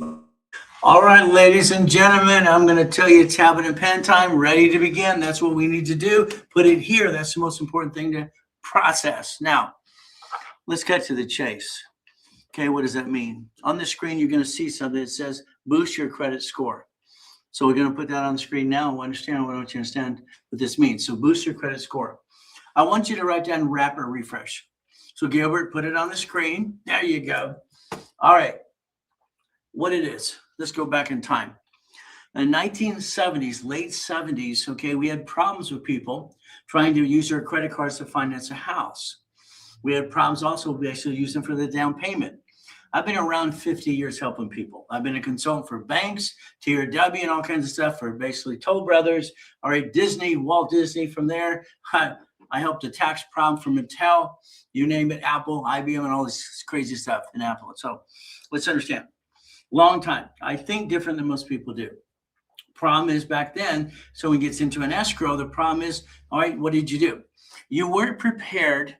All right, ladies and gentlemen, I'm going to tell you tablet and pen time, ready to begin. That's what we need to do. Put it here. That's the most important thing to process. Now, let's get to the chase. Okay, what does that mean? On the screen, you're going to see something that says boost your credit score. So we're going to put that on the screen now. I want you to understand what this means. So boost your credit score. I want you to write down rapid refresh. So Gilbert, put it on the screen. There you go. All right. What it is. Let's go back in time. In the 1970s, late 70s, okay, we had problems with people trying to use their credit cards to finance a house. We had problems also basically using them for the down payment. I've been around 50 years helping people. I've been a consultant for banks, TRW, and all kinds of stuff for basically Toll Brothers, all right, Disney, Walt Disney. From there, I helped a tax problem for Mattel, you name it, Apple, IBM, and all this crazy stuff in Apple. So let's understand. Long time. I think different than most people do. Problem is back then, someone gets into an escrow. The problem is, all right, what did you do? You weren't prepared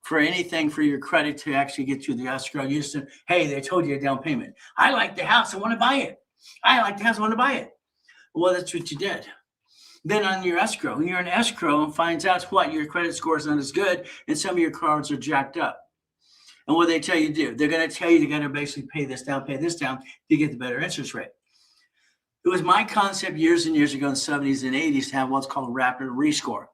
for anything for your credit to actually get you the escrow. You just said, hey, they told you a down payment. I like the house. I want to buy it. I like the house. I want to buy it. Well, that's what you did. Then on your escrow, you're in escrow and finds out what your credit score is not as good, and some of your cards are jacked up. And what they tell you to do, they're going to tell you to basically pay this down to get the better interest rate. It was my concept years and years ago in the 70s and 80s to have what's called rapid rescore.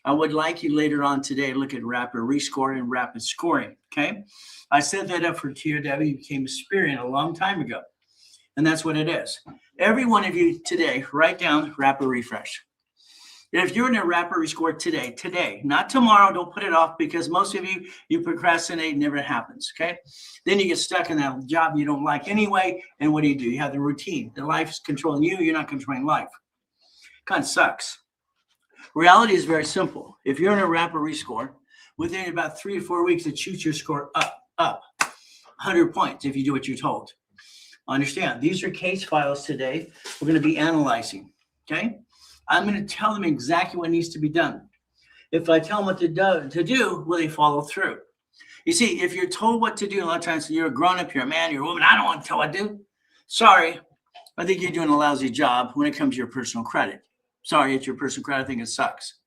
I would like you later on today to look at rapid rescore and rapid scoring, okay? I set that up for TRW, became Experian a long time ago, and that's what it is. Every one of you today, write down rapid refresh. If you're in a rapid rescore today, not tomorrow, don't put it off, because most of you procrastinate and never happens, okay? Then you get stuck in that job you don't like anyway, and what do? You have the routine. The life is controlling you, you're not controlling life. Kind of sucks. Reality is very simple. If you're in a rapid rescore, within about 3 or 4 weeks, it shoots your score up, 100 points if you do what you're told. Understand, these are case files today we're going to be analyzing, okay? I'm going to tell them exactly what needs to be done. If I tell them what to do, will they follow through? You see, if you're told what to do, a lot of times you're a grown-up, you're a man, you're a woman, I don't want to tell what to do. Sorry, I think you're doing a lousy job when it comes to your personal credit. Sorry, it's your personal credit. I think it sucks.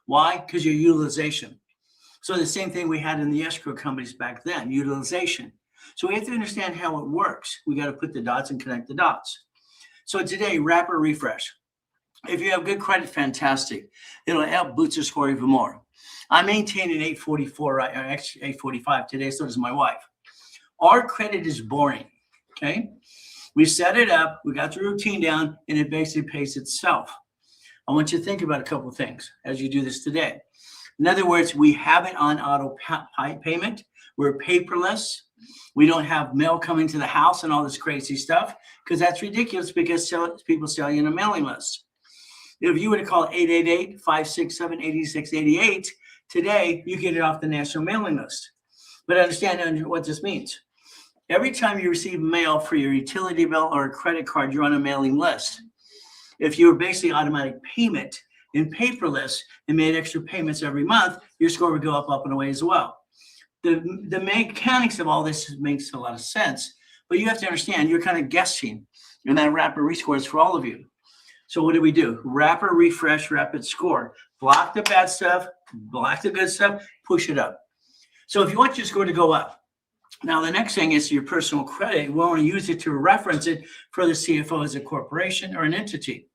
Why? Because your utilization. So the same thing we had in the escrow companies back then, utilization. So we have to understand how it works. We got to put the dots and connect the dots. So today, rapid refresh. If you have good credit, fantastic. It'll help boost your score even more. I maintain an 844, right? Actually 845 today, so does my wife. Our credit is boring, okay? We set it up, we got the routine down, and it basically pays itself. I want you to think about a couple of things as you do this today. In other words, we have it on auto payment. We're paperless. We don't have mail coming to the house and all this crazy stuff, because that's ridiculous, because people sell you in a mailing list. If you were to call 888-567-8688 today, you get it off the national mailing list. But understand what this means. Every time you receive mail for your utility bill or a credit card, you're on a mailing list. If you were basically automatic payment in paperless and made extra payments every month, your score would go up and away as well. The mechanics of all this makes a lot of sense, but you have to understand you're kind of guessing, and that rapid rescore is for all of you. So what do? Rapid refresh, rapid score. Block the bad stuff, block the good stuff, push it up. So if you want your score to go up, now the next thing is your personal credit. We want to use it to reference it for the CFO as a corporation or an entity.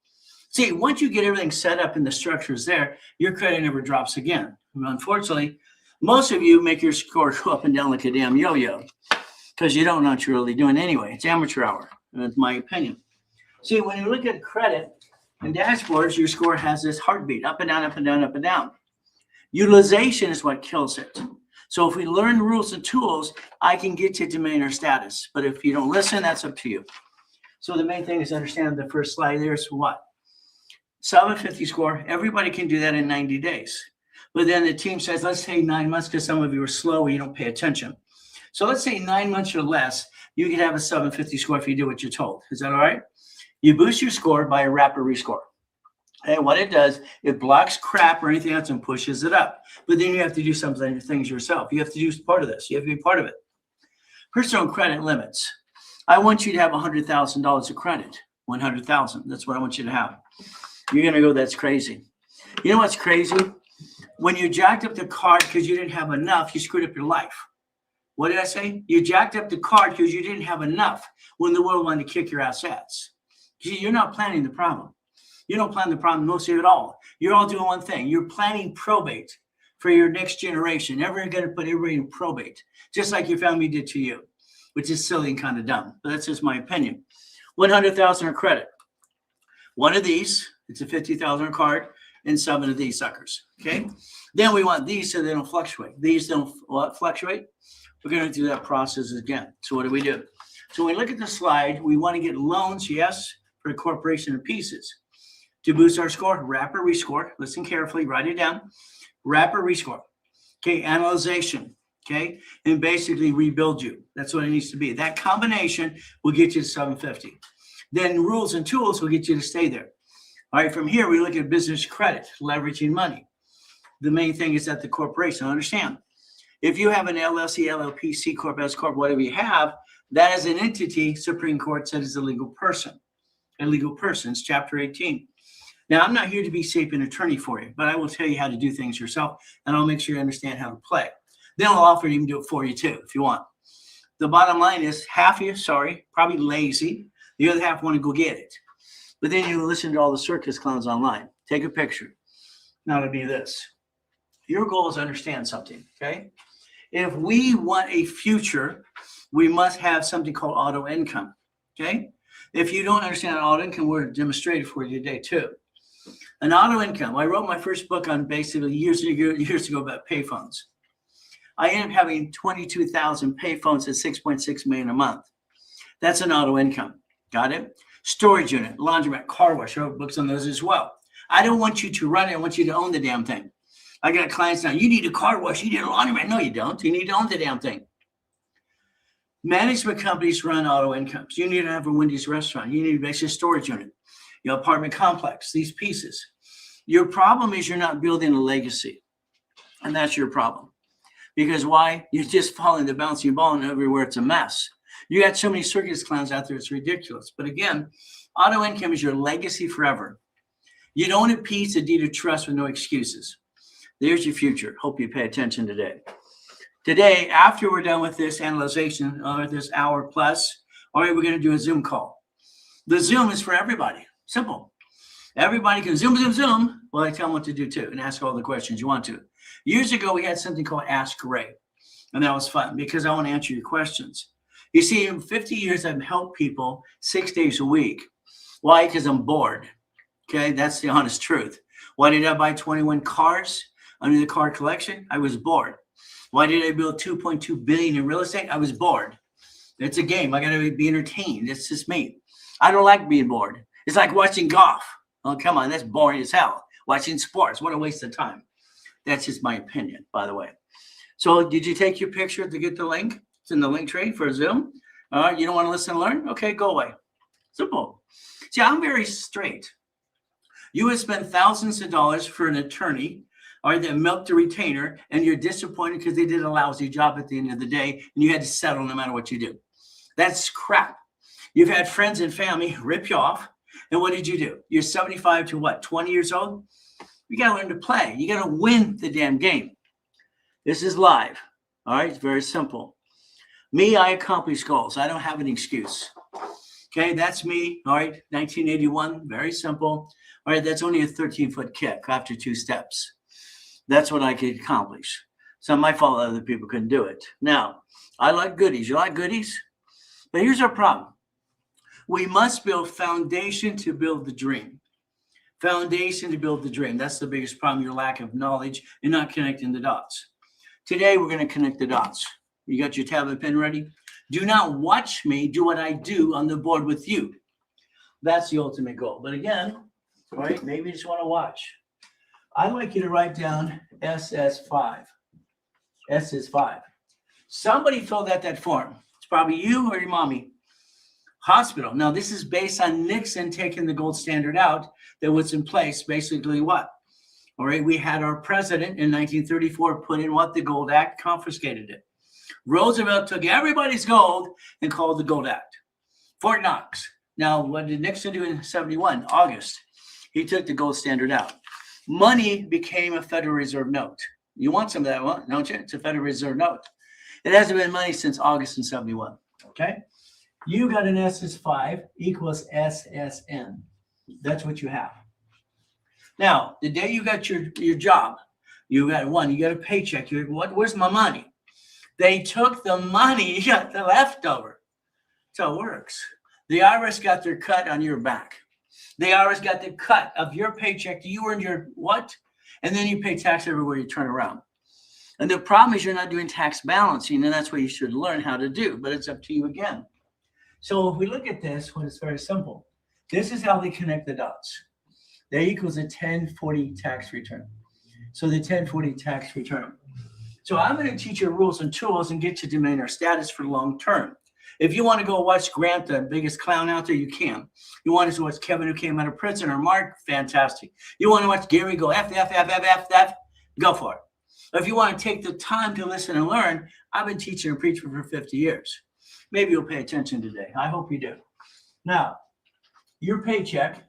See, once you get everything set up and the structure is there, your credit never drops again. Unfortunately, most of you make your score go up and down like a damn yo-yo because you don't know what you're really doing anyway. It's amateur hour, that's my opinion. See, when you look at credit and dashboards, your score has this heartbeat, up and down, up and down, up and down. Utilization is what kills it. So if we learn rules and tools, I can get you to millionaire status. But if you don't listen, that's up to you. So the main thing is to understand the first slide there is what? 750 score. Everybody can do that in 90 days. But then the team says, let's say 9 months, because some of you are slow, you don't pay attention. So let's say 9 months or less, you can have a 750 score if you do what you're told. Is that all right? You boost your score by a rapid rescore. And what it does, it blocks crap or anything else and pushes it up. But then you have to do some things yourself. You have to do part of this. You have to be part of it. Personal credit limits. I want you to have $100,000 of credit. 100,000. That's what I want you to have. You're going to go, that's crazy. You know what's crazy? When you jacked up the card because you didn't have enough, you screwed up your life. What did I say? You jacked up the card because you didn't have enough when the world wanted to kick your assets. You're not planning the problem. You don't plan the problem mostly at all. You're all doing one thing. You're planning probate for your next generation. Never going to put everybody in probate, just like your family did to you, which is silly and kind of dumb. But that's just my opinion. 100,000 of credit. One of these, it's a 50,000 card, and 7 of these suckers. Okay. Then we want these so they don't fluctuate. These don't fluctuate. We're going to do that process again. So what do we do? So when we look at the slide, we want to get loans, yes, for the corporation of pieces. To boost our score, wrap or rescore. Listen carefully, write it down. Wrap or rescore. Okay, analyzation. Okay, and basically rebuild you. That's what it needs to be. That combination will get you to 750. Then rules and tools will get you to stay there. All right, from here, we look at business credit, leveraging money. The main thing is that the corporation, understand, if you have an LLC, LLP, C Corp, S Corp, whatever you have, that is an entity, Supreme Court said is a legal person. A legal person, it's Chapter 18. Now, I'm not here to be shape an attorney for you, but I will tell you how to do things yourself, and I'll make sure you understand how to play. Then I'll offer to even do it for you too, if you want. The bottom line is half of you, probably lazy. The other half want to go get it. But then you listen to all the circus clowns online. Take a picture. Now it'll be this. Your goal is to understand something, okay? If we want a future, we must have something called auto income, okay? If you don't understand auto income, we're demonstrating for you today too. An auto income. I wrote my first book on basically years ago about payphones. I ended up having 22,000 payphones at 6.6 million a month. That's an auto income. Got it? Storage unit, laundromat, car wash. I wrote books on those as well. I don't want you to run it. I want you to own the damn thing. I got clients now. You need a car wash. You need a laundromat. No, you don't. You need to own the damn thing. Management companies run auto incomes. You need to have a Wendy's restaurant. You need to make a storage unit, your apartment complex, these pieces. Your problem is you're not building a legacy. And that's your problem. Because why? You're just following the bouncing ball and everywhere it's a mess. You got so many circus clowns out there, it's ridiculous. But again, auto income is your legacy forever. You don't own a piece, a deed of trust with no excuses. There's your future. Hope you pay attention today. Today, after we're done with this analyzation, this hour plus, all right, we're going to do a Zoom call. The Zoom is for everybody. Simple. Everybody can Zoom. Well, I tell them what to do too and ask all the questions you want to. Years ago, we had something called Ask Ray. And that was fun because I want to answer your questions. You see, in 50 years, I've helped people 6 days a week. Why? Because I'm bored. Okay, that's the honest truth. Why did I buy 21 cars under the car collection? I was bored. Why did I build $2.2 billion in real estate? I was bored. It's a game. I got to be entertained. It's just me. I don't like being bored. It's like watching golf. Oh, come on. That's boring as hell. Watching sports. What a waste of time. That's just my opinion, by the way. So did you take your picture to get the link? It's in the link tray for Zoom. All right. You don't want to listen and learn? Okay, go away. Simple. See, I'm very straight. You would spend thousands of dollars for an attorney or that milked a retainer, and you're disappointed because they did a lousy job at the end of the day, and you had to settle no matter what you do. That's crap. You've had friends and family rip you off, and what did you do? You're 75 to what, 20 years old? You got to learn to play. You got to win the damn game. This is live. All right, it's very simple. Me, I accomplish goals. I don't have an excuse. Okay, that's me. All right, 1981, very simple. All right, that's only a 13-foot kick after 2 steps. That's what I could accomplish. It's not my fault that other people couldn't do it. Now, I like goodies. You like goodies? But here's our problem. We must build foundation to build the dream. Foundation to build the dream. That's the biggest problem, your lack of knowledge and not connecting the dots. Today, we're going to connect the dots. You got your tablet pen ready? Do not watch me do what I do on the board with you. That's the ultimate goal. But again, all right, maybe you just want to watch. I'd like you to write down SS5. S is 5. Somebody filled out that form. It's probably you or your mommy. Hospital. Now, this is based on Nixon taking the gold standard out that was in place. Basically what? All right, we had our president in 1934 put in what? The Gold Act, confiscated it. Roosevelt took everybody's gold and called the Gold Act. Fort Knox. Now, what did Nixon do in 71? August. He took the gold standard out. Money became a Federal Reserve note. You want some of that one, don't you? It's a Federal Reserve note. It hasn't been money since August in 71. Okay? You got an SS5 equals SSN. That's what you have. Now, the day you got your job, you got a paycheck. Where's my money? They took the money, you got the leftover. So it works. The IRS got their cut on your back. The IRS got the cut of your paycheck. You earned your what? And then you pay tax everywhere you turn around. And the problem is you're not doing tax balancing, and that's what you should learn how to do, but it's up to you again. So if we look at this, it's very simple. This is how they connect the dots. That equals a 1040 tax return. So the 1040 tax return. So I'm going to teach you rules and tools and get you to maintain our status for long term. If you want to go watch Grant, the biggest clown out there, you can. You want to watch Kevin who came out of prison or Mark, fantastic. You want to watch Gary go F, go for it. If you want to take the time to listen and learn, I've been teaching and preaching for 50 years. Maybe you'll pay attention today. I hope you do. Now, your paycheck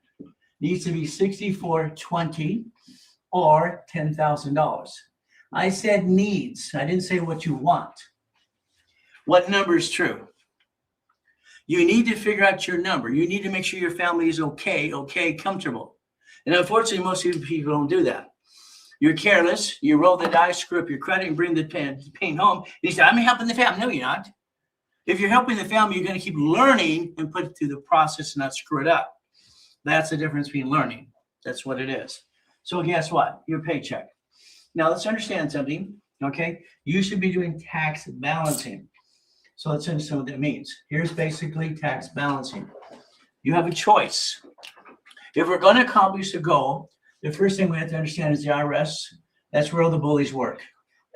needs to be $64.20 or $10,000. I said needs. I didn't say what you want. What number is true? You need to figure out your number. You need to make sure your family is okay, comfortable. And unfortunately, most people don't do that. You're careless. You roll the dice, screw up your credit, and bring the pain home. And you say, I'm helping the family. No, you're not. If you're helping the family, you're going to keep learning and put it through the process and not screw it up. That's the difference between learning. That's what it is. So guess what? Your paycheck. Now let's understand something, okay? You should be doing tax balancing. So let's understand what that means. Here's basically tax balancing. You have a choice. If we're going to accomplish a goal, the first thing we have to understand is the IRS. That's where all the bullies work.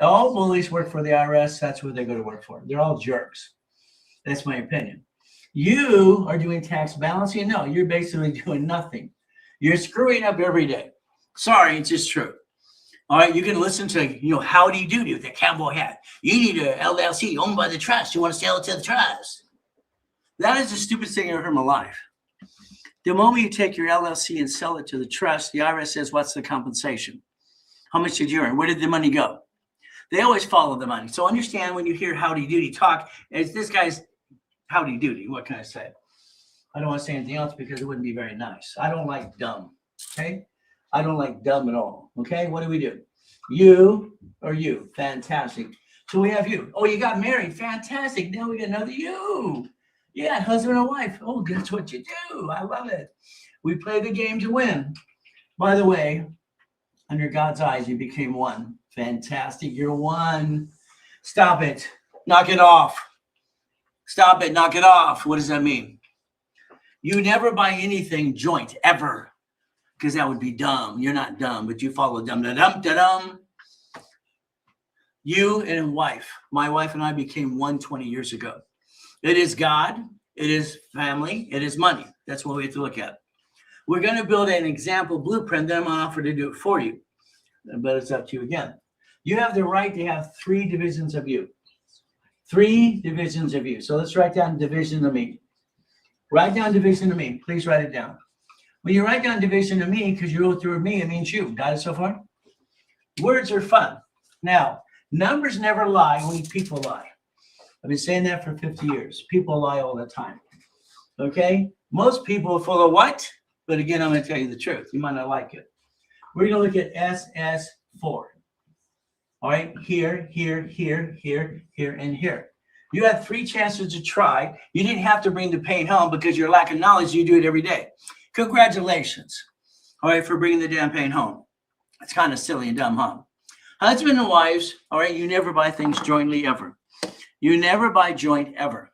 All bullies work for the IRS. That's what they go to work for. They're all jerks. That's my opinion. You are doing tax balancing? No, you're basically doing nothing. You're screwing up every day. Sorry, it's just true. All right, you can listen to, Howdy Doody with the cowboy hat. You need a LLC owned by the trust. You want to sell it to the trust. That is the stupidest thing I ever heard in my life. The moment you take your LLC and sell it to the trust, the IRS says, what's the compensation? How much did you earn? Where did the money go? They always follow the money. So understand when you hear Howdy Doody talk, it's this guy's Howdy Doody. What can I say? I don't want to say anything else because it wouldn't be very nice. I don't like dumb, okay? I don't like dumb at all, okay? What do? You or you. Fantastic. So we have you. Oh, you got married. Fantastic. Now we got another you. Yeah, husband and wife. Oh, that's what you do. I love it. We play the game to win. By the way, under God's eyes, you became one. Fantastic. You're one. Stop it. Knock it off. Stop it. Knock it off. What does that mean? You never buy anything joint, ever. Because that would be dumb. You're not dumb, but you follow dumb. You and wife. My wife and I became one 20 years ago. It is God. It is family. It is money. That's what we have to look at. We're going to build an example blueprint. Then I'm going to offer to do it for you. But it's up to you again. You have the right to have 3 divisions of you. 3 divisions of you. So let's write down division of me. Write down division of me. Please write it down. When you write down division of me, because you wrote through me, it means you. Got it so far? Words are fun. Now, numbers never lie, only people lie. I've been saying that for 50 years. People lie all the time. Okay? Most people are full of what? But again, I'm going to tell you the truth. You might not like it. We're going to look at SS4. All right? Here, here, here, here, here, and here. You had 3 chances to try. You didn't have to bring the pain home because you're lacking knowledge. You do it every day. Congratulations, all right, for bringing the damn pain home. It's kind of silly and dumb, huh? Husband and wives, all right, you never buy things jointly ever. You never buy joint ever.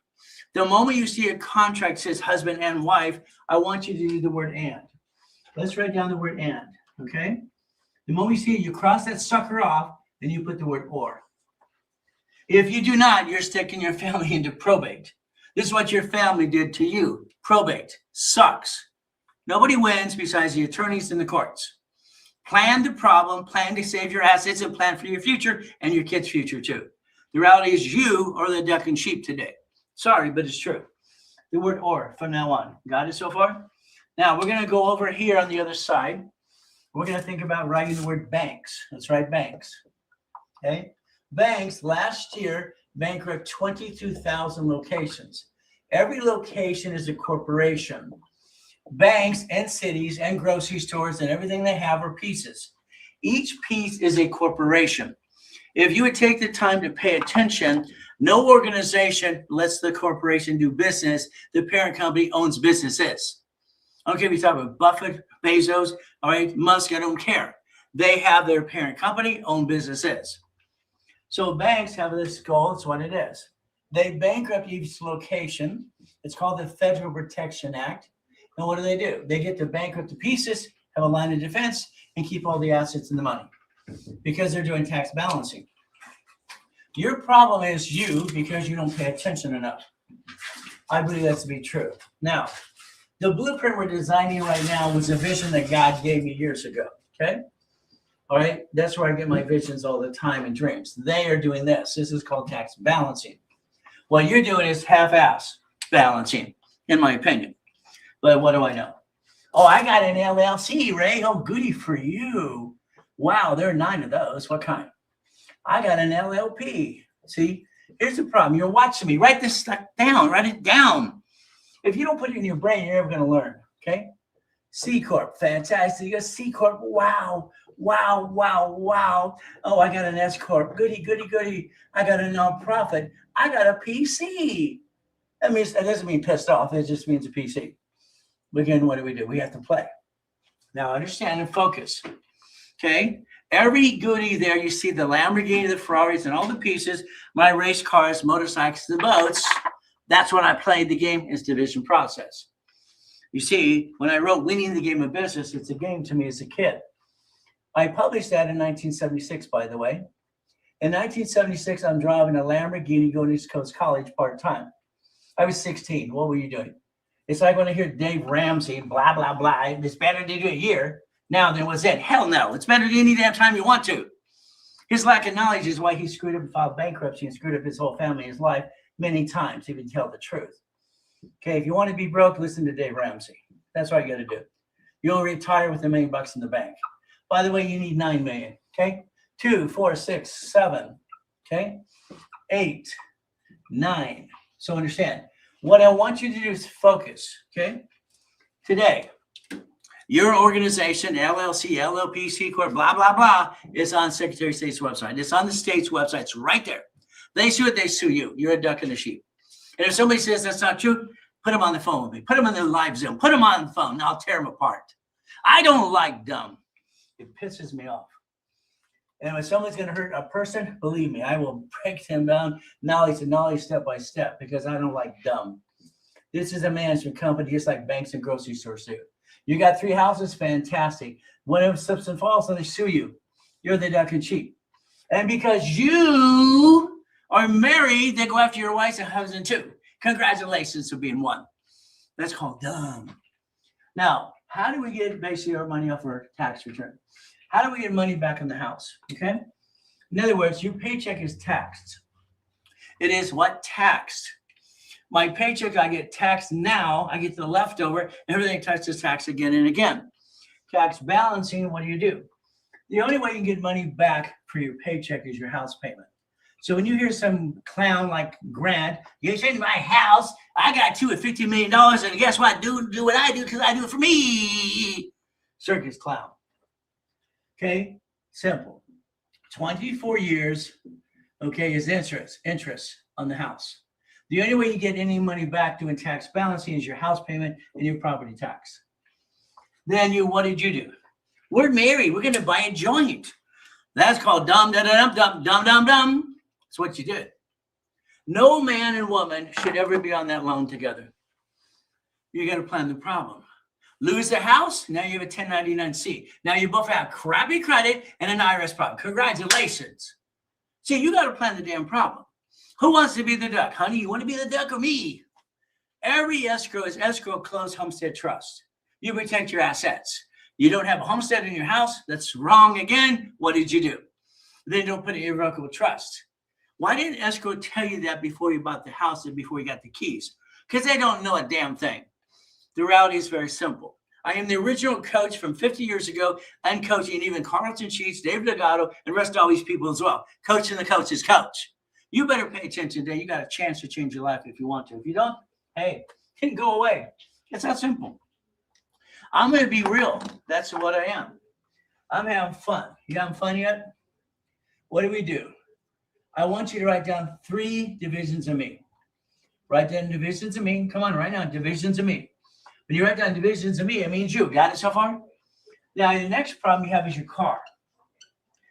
The moment you see a contract that says husband and wife, I want you to do the word and. Let's write down the word and, okay? The moment you see it, you cross that sucker off, and you put the word or. If you do not, you're sticking your family into probate. This is what your family did to you. Probate sucks. Nobody wins besides the attorneys and the courts. Plan the problem, plan to save your assets, and plan for your future and your kids' future too. The reality is you are the duck and sheep today. Sorry, but it's true. the word or from now on. Got it so far? Now we're going to go over here on the other side. We're going to think about writing the word banks. Let's write banks. Okay? Banks last year bankrupt 22,000 locations. Every location is a corporation. Banks and cities and grocery stores and everything they have are pieces. Each piece is a corporation. If you would take the time to pay attention, no organization lets the corporation do business. The parent company owns businesses. Okay, we talk about Buffett, Bezos, all right, Musk, I don't care. They have their parent company, own businesses. So banks have this goal, it's what it is. They bankrupt each location. It's called the Federal Protection Act. And what do? They get to bankrupt the pieces, have a line of defense, and keep all the assets and the money because they're doing tax balancing. Your problem is you because you don't pay attention enough. I believe that to be true. Now, the blueprint we're designing right now was a vision that God gave me years ago, okay? All right, that's where I get my visions all the time and dreams. They are doing this. This is called tax balancing. What you're doing is half-ass balancing, in my opinion. But what do I know? Oh, I got an LLC, Ray. Oh, goody for you. Wow, there are 9 of those. What kind? I got an LLP. See, here's the problem. You're watching me. Write this stuff down. Write it down. If you don't put it in your brain, you're never going to learn, okay? C Corp, fantastic. You got C Corp. Wow, wow, wow, wow. Oh, I got an S Corp. Goody, goody, goody. I got a nonprofit. I got a PC. That doesn't mean pissed off. It just means a PC. Again, what do? We have to play. Now, understand and focus. Okay? Every goodie there, you see the Lamborghini, the Ferraris, and all the pieces, my race cars, motorcycles, the boats. That's when I played the game. It's division process. You see, when I wrote Winning the Game of Business, it's a game to me as a kid. I published that in 1976, by the way. In 1976, I'm driving a Lamborghini going to East Coast College part-time. I was 16. What were you doing? It's like when I hear Dave Ramsey, blah, blah, blah. It's better to do it here now than it was then. Hell no. It's better than any damn time you want to. His lack of knowledge is why he screwed up and filed bankruptcy and screwed up his whole family, his life many times, if you tell the truth. Okay, if you want to be broke, listen to Dave Ramsey. That's what you got to do. You'll retire with $1 million in the bank. By the way, you need 9 million. Okay, 2, 4, 6, 7. Okay, 8, 9. So understand. What I want you to do is focus. Okay, today, your organization, LLC, LLP, C Corp, blah blah blah, is on Secretary of State's website. It's on the state's website. It's right there. They sue it. They sue you. You're a duck and a sheep. And if somebody says that's not true, put them on the phone with me. Put them on the live Zoom. Put them on the phone, and I'll tear them apart. I don't like dumb. It pisses me off. And when someone's going to hurt a person, believe me, I will break them down knowledge to knowledge, step by step, because I don't like dumb. This is a management company, just like banks and grocery stores do. You got 3 houses, fantastic. One of them slips and falls, and they sue you. You're the duck and sheep. And because you are married, they go after your wife and husband too. Congratulations for being one. That's called dumb. Now, how do we get basically our money off our tax return? How do we get money back in the house? Okay. In other words, your paycheck is taxed. It is what? Taxed. My paycheck, I get taxed now. I get the leftover. Everything touches tax again and again. Tax balancing, what do? The only way you can get money back for your paycheck is your house payment. So when you hear some clown like Grant, you say to my house, I got $2 at $50 million, and guess what? Do what I do because I do it for me. Circus clown. Okay, simple. 24 years, okay, is interest on the house. The only way you get any money back doing tax balancing is your house payment and your property tax. Then what did you do? We're married. We're going to buy a joint. That's called dumb, dumb, dumb, dumb, dumb, dumb, dumb. That's what you did. No man and woman should ever be on that loan together. You got to plan the problem. Lose the house, now you have a 1099-C. Now you both have crappy credit and an IRS problem. Congratulations. See, you got to plan the damn problem. Who wants to be the duck? Honey, you want to be the duck or me? Every escrow is escrow, closed, homestead, trust. You protect your assets. You don't have a homestead in your house. That's wrong again. What did you do? Then don't put an irrevocable trust. Why didn't escrow tell you that before you bought the house and before you got the keys? because they don't know a damn thing. The reality is very simple. I am the original coach from 50 years ago, and coaching even Carlton Sheets, David Legato, and the rest of all these people as well. Coaching the coach's coach. You better pay attention today. You got a chance to change your life if you want to. If you don't, hey, it can go away. It's that simple. I'm going to be real. That's what I am. I'm having fun. You having fun yet? What do? I want you to write down 3 divisions of me. Write down divisions of me. Come on, right now, divisions of me. When you write down divisions of me, it means you. Got it so far? Now, the next problem you have is your car.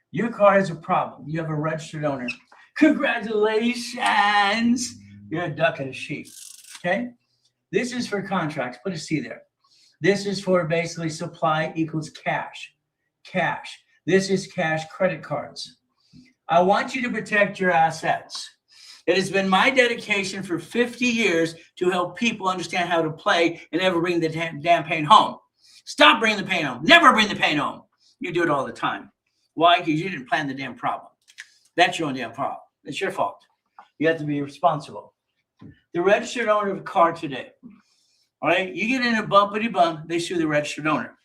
Your car has a problem. You have a registered owner. Congratulations. You're a duck and a sheep. Okay? This is for contracts. Put a C there. This is for basically supply equals cash. Cash. This is cash credit cards. I want you to protect your assets. It has been my dedication for 50 years to help people understand how to play and never bring the damn pain home. Stop bringing the pain home. Never bring the pain home. You do it all the time. Why? Because you didn't plan the damn problem. That's your own damn problem. It's your fault. You have to be responsible. The registered owner of a car today, all right, you get in a bumpity bump, they sue the registered owner.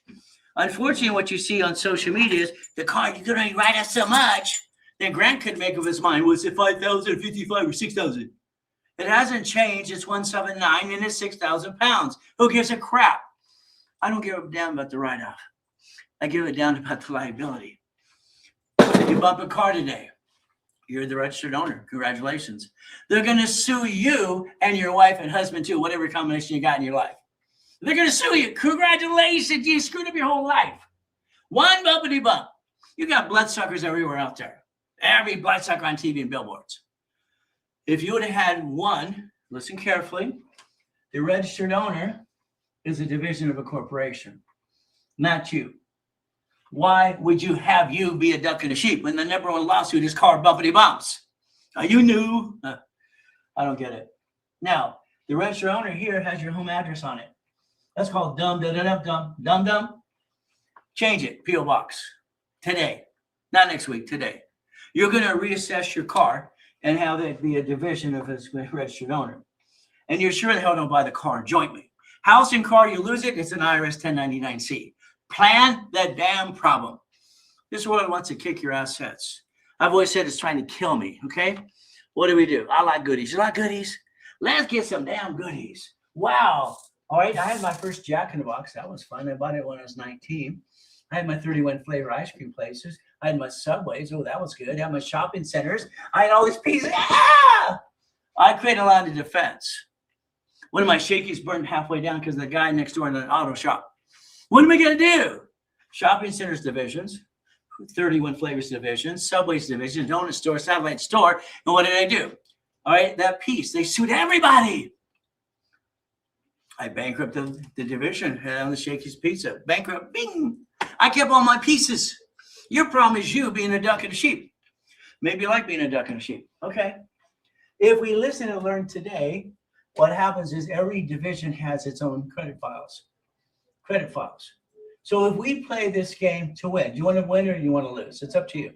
Unfortunately, what you see on social media is the car, you're going to write us so much. Then Grant could make up his mind. Was it 5,000 or 55 or 6,000? It hasn't changed. It's 179 and it's 6,000 pounds. Who gives a crap? I don't give a damn about the write-off. I give a damn about the liability. If you bump a car today, you're the registered owner. Congratulations. They're going to sue you and your wife and husband too, whatever combination you got in your life. They're going to sue you. Congratulations. You screwed up your whole life. One bumpity bump. You got bloodsuckers everywhere out there. Every bloodsucker on TV and billboards. If you would have had one, listen carefully, the registered owner is a division of a corporation, not you. Why would you have you be a duck and a sheep when the number one lawsuit is car bumpity bumps? Are you new? I don't get it. Now, the registered owner here has your home address on it. That's called dumb. Change it, P.O. Box, today, not next week, today. You're going to reassess your car and have it be a division of its registered owner. And you're sure the hell don't buy the car jointly. House and car, you lose it, it's an IRS 1099-C. Plan the damn problem. This world wants to kick your assets. I've always said it's trying to kill me, okay? What do? I like goodies. You like goodies? Let's get some damn goodies. Wow. All right, I had my first Jack in the Box. That was fun. I bought it when I was 19. I had my 31 flavor ice cream places. I had my Subways. Oh, that was good. I had my shopping centers. I had all these pieces. Ah! I created a line of defense. One of my Shakey's burned halfway down because the guy next door in an auto shop. What am I going to do? Shopping centers divisions, 31 flavors divisions, Subways division, donut store, satellite store. And what did I do? All right, that piece. They sued everybody. I bankrupted the division on the Shakey's Pizza. Bankrupt, bing. I kept all my pieces. Your problem is you being a duck and a sheep. Maybe you like being a duck and a sheep. Okay. If we listen and learn today, what happens is every division has its own credit files. Credit files. So if we play this game to win, do you want to win or do you want to lose? It's up to you.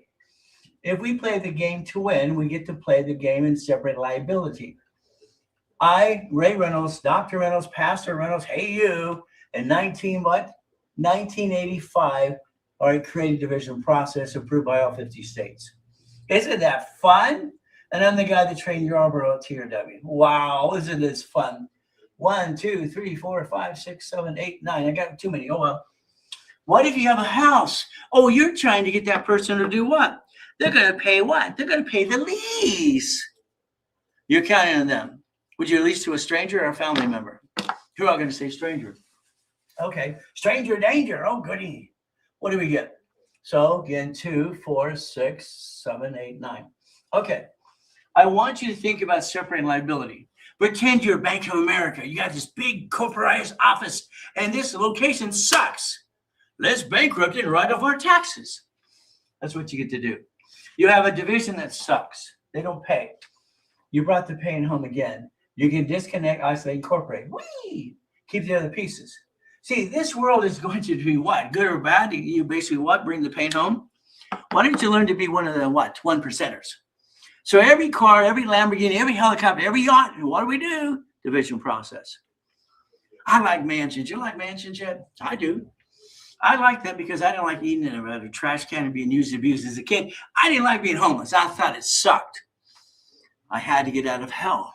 If we play the game to win, we get to play the game in separate liability. I, Ray Reynolds, Dr. Reynolds, Pastor Reynolds, hey you, in 1985, all right, created division process approved by all 50 states. Isn't that fun? And I'm the guy that trained Yarborough at TRW. Wow, isn't this fun? 1, 2, 3, 4, 5, 6, 7, 8, 9. I got too many. Oh, well. What if you have a house? Oh, you're trying to get that person to do what? They're going to pay what? They're going to pay the lease. You're counting on them. Would you lease to a stranger or a family member? You're all going to say stranger. Okay. Stranger danger. Oh, goody. What do we get? So again, 2, 4, 6, 7, 8, 9. Okay. I want you to think about separating liability. Pretend you're Bank of America. You got this big corporatized office, and this location sucks. Let's bankrupt it and write off our taxes. That's what you get to do. You have a division that sucks. They don't pay. You brought the pain home again. You can disconnect, isolate, incorporate. Whee! Keep the other pieces. See, this world is going to be what? Good or bad? You basically what? Bring the pain home? Why don't you learn to be one of the what? 1%ers. So every car, every Lamborghini, every helicopter, every yacht, what do? division process. I like mansions. You like mansions yet? I do. I like that because I didn't like eating in a trash can and being used and abused as a kid. I didn't like being homeless. I thought it sucked. I had to get out of hell.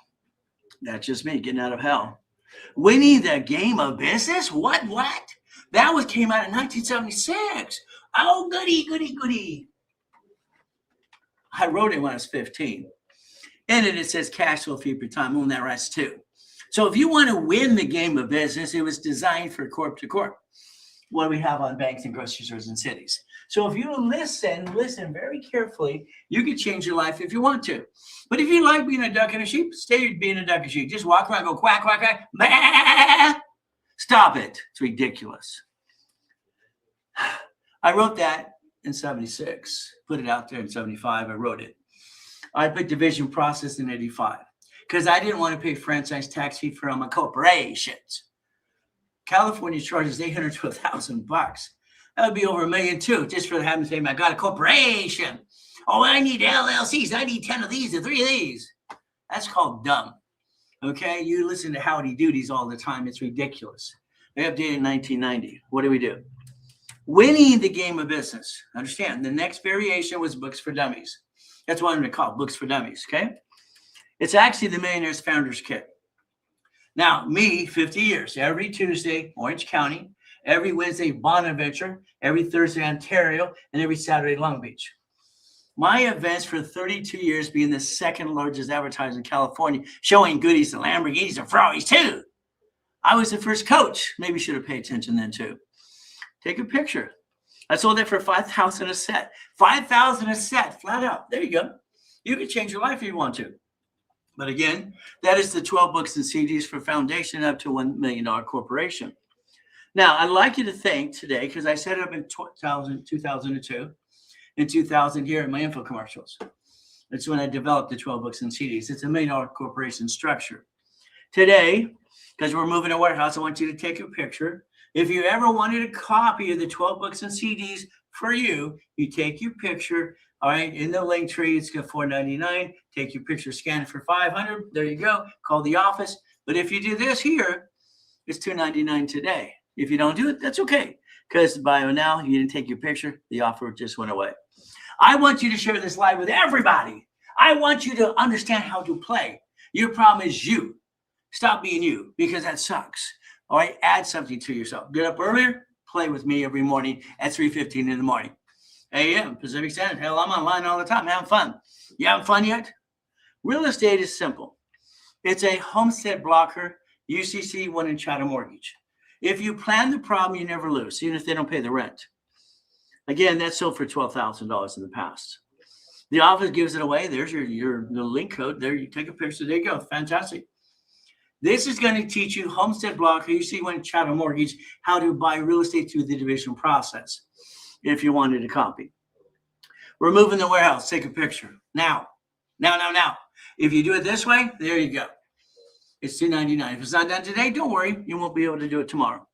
That's just me getting out of hell. Winning the game of business? What? That came out in 1976. Oh, goody. I wrote it when I was 15. In it says cash flow fee per time. Well, that writes too. So if you want to win the game of business, it was designed for corp to corp. What do we have on banks and grocery stores and cities? So if you listen very carefully, you can change your life if you want to. But if you like being a duck and a sheep, stay being a duck and sheep. Just walk around, go quack, quack, quack. Bah! Stop it. It's ridiculous. I wrote that in 76, put it out there in 75. I wrote it. I put division process in 85 because I didn't want to pay franchise tax fee for my corporations. California charges $812,000. That would be over $1 million too, just for having to say, I got a corporation. Oh, I need LLCs. I need 10 of these and 3 of these. That's called dumb. Okay, you listen to Howdy Doodies all the time. It's ridiculous. They updated in 1990. What do we do? Winning the game of business. Understand, the next variation was Books for Dummies. That's what I'm going to call Books for Dummies, okay? It's actually the Millionaire's Founders Kit. Now, me, 50 years, every Tuesday, Orange County, every Wednesday, Bonaventure, every Thursday, Ontario, and every Saturday, Long Beach. My events for 32 years being the second largest advertiser in California, showing goodies and Lamborghinis and Ferraris too. I was the first coach. Maybe should have paid attention then too. Take a picture. I sold that for $5,000 a set. $5,000 a set, flat out. There you go. You can change your life if you want to. But again, that is the 12 books and CDs for foundation up to $1 million corporation. Now, I'd like you to think today, because I set it up in 2002, in 2000 here in my info commercials. That's when I developed the 12 books and CDs. It's a $1 million corporation structure. Today, because we're moving a warehouse, I want you to take a picture. If you ever wanted a copy of the 12 books and CDs for you, you take your picture, all right, in the link tree, it's got $4.99. Take your picture, scan it for $500. There you go. Call the office. But if you do this here, it's $2.99 today. If you don't do it, that's okay. Because by now, you didn't take your picture. The offer just went away. I want you to share this live with everybody. I want you to understand how to play. Your problem is you. Stop being you, because that sucks. All right, add something to yourself. Get up earlier, play with me every morning at 3:15 in the morning. a.m. Pacific Standard. Hell, I'm online all the time having fun. You having fun yet? Real estate is simple. It's a homestead blocker, UCC, one in Chatham mortgage. If you plan the problem, you never lose, even if they don't pay the rent. Again, that's sold for $12,000 in the past. The office gives it away. There's your link code. There, you take a picture. There you go. Fantastic. This is going to teach you homestead blocker, UCC, one in Chatham mortgage, how to buy real estate through the division process. If you wanted a copy. We're moving the warehouse. Take a picture. Now. If you do it this way, there you go. It's $2.99. If it's not done today, don't worry. You won't be able to do it tomorrow.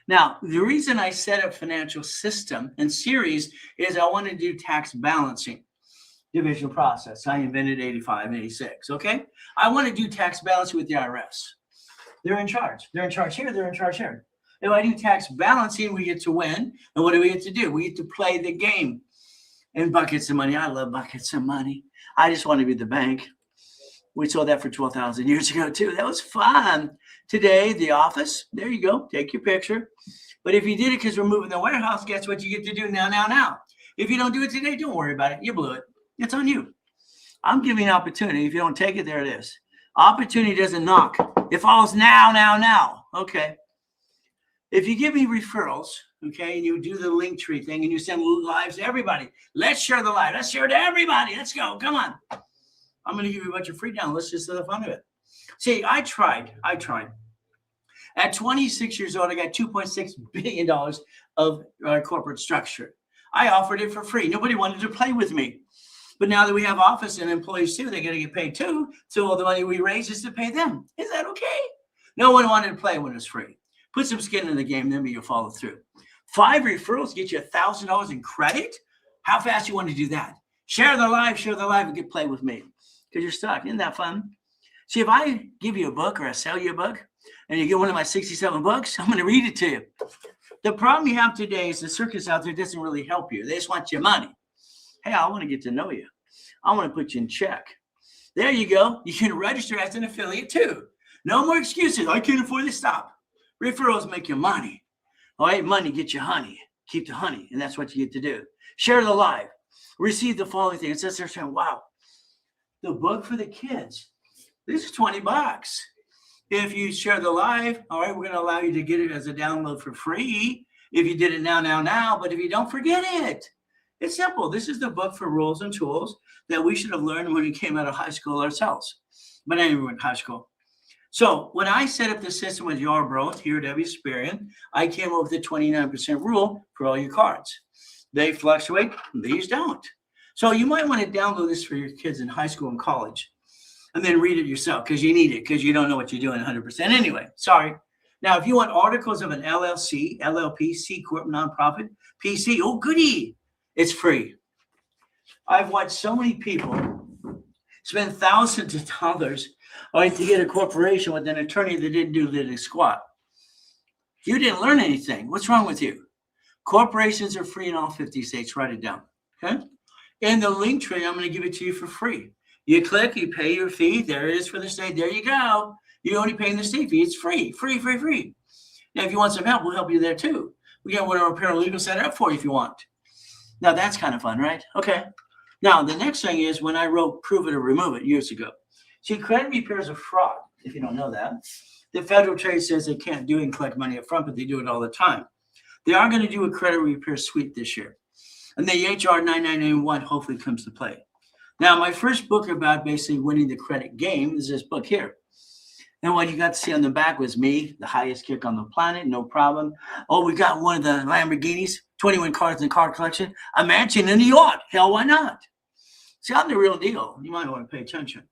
Now, the reason I set up financial system and series is I want to do tax balancing division process. I invented 85 and 86, okay? I want to do tax balancing with the IRS. They're in charge. They're in charge here. They're in charge here. If I do tax balancing, we get to win. And what do we get to do? We get to play the game in buckets of money. I love buckets of money. I just want to be the bank. We sold that for 12,000 years ago, too. That was fun. Today, the office. There you go. Take your picture. But if you did it because we're moving the warehouse, guess what you get to do now? If you don't do it today, don't worry about it. You blew it. It's on you. I'm giving opportunity. If you don't take it, there it is. Opportunity doesn't knock. It falls now. Okay. If you give me referrals, okay, and you do the link tree thing and you send lives to everybody, let's share the live. Let's share it to everybody. Let's go. Come on. I'm going to give you a bunch of free downloads just for the fun of it. See, I tried. At 26 years old, I got $2.6 billion of corporate structure. I offered it for free. Nobody wanted to play with me. But now that we have office and employees too, they got to get paid too. So all the money we raise is to pay them. Is that okay? No one wanted to play when it's free. Put some skin in the game, then you'll follow through. 5 referrals get you $1,000 in credit. How fast you want to do that? Share the live, and get play with me. Because you're stuck. Isn't that fun? See, if I give you a book or I sell you a book and you get one of my 67 books, I'm going to read it to you. The problem you have today is the circus out there doesn't really help you. They just want your money. Hey, I want to get to know you. I want to put you in check. There you go. You can register as an affiliate too. No more excuses. I can't afford to stop. Referrals make you money. All right, money gets you honey. Keep the honey, and that's what you get to do. Share the live. Receive the following thing. It says they're saying, wow, the book for the kids. This is $20. If you share the live, all right, we're going to allow you to get it as a download for free. If you did it now. But if you don't, forget it. It's simple. This is the book for rules and tools that we should have learned when we came out of high school ourselves. But I never went to high school. So when I set up the system with Yarbrough here at Experian, I came up with the 29% rule for all your cards. They fluctuate, these don't. So you might want to download this for your kids in high school and college and then read it yourself because you need it because you don't know what you're doing 100% anyway. Sorry. Now, if you want articles of an LLC, LLP, C Corp, nonprofit, PC, oh, goody, it's free. I've watched so many people spend thousands of dollars to get a corporation with an attorney that didn't do the squat. You didn't learn anything. What's wrong with you? Corporations are free in all 50 states. Write it down. Okay? In the link tree, I'm going to give it to you for free. You click, you pay your fee. There it is for the state. There you go. You're only paying the state fee. It's free. Now, if you want some help, we'll help you there too. We got one of our paralegals set it up for you if you want. Now, that's kind of fun, right? Okay. Now, the next thing is when I wrote Prove It or Remove It years ago. See, credit repair is a fraud, if you don't know that. The Federal Trade says they can't do it and collect money up front, but they do it all the time. They are going to do a credit repair suite this year. And the HR 9991 hopefully comes to play. Now, my first book about basically winning the credit game is this book here. And what you got to see on the back was me, the highest kick on the planet, no problem. Oh, we got one of the Lamborghinis, 21 cars in the car collection, a mansion and a yacht. Hell, why not? See, I'm the real deal. You might want to pay attention.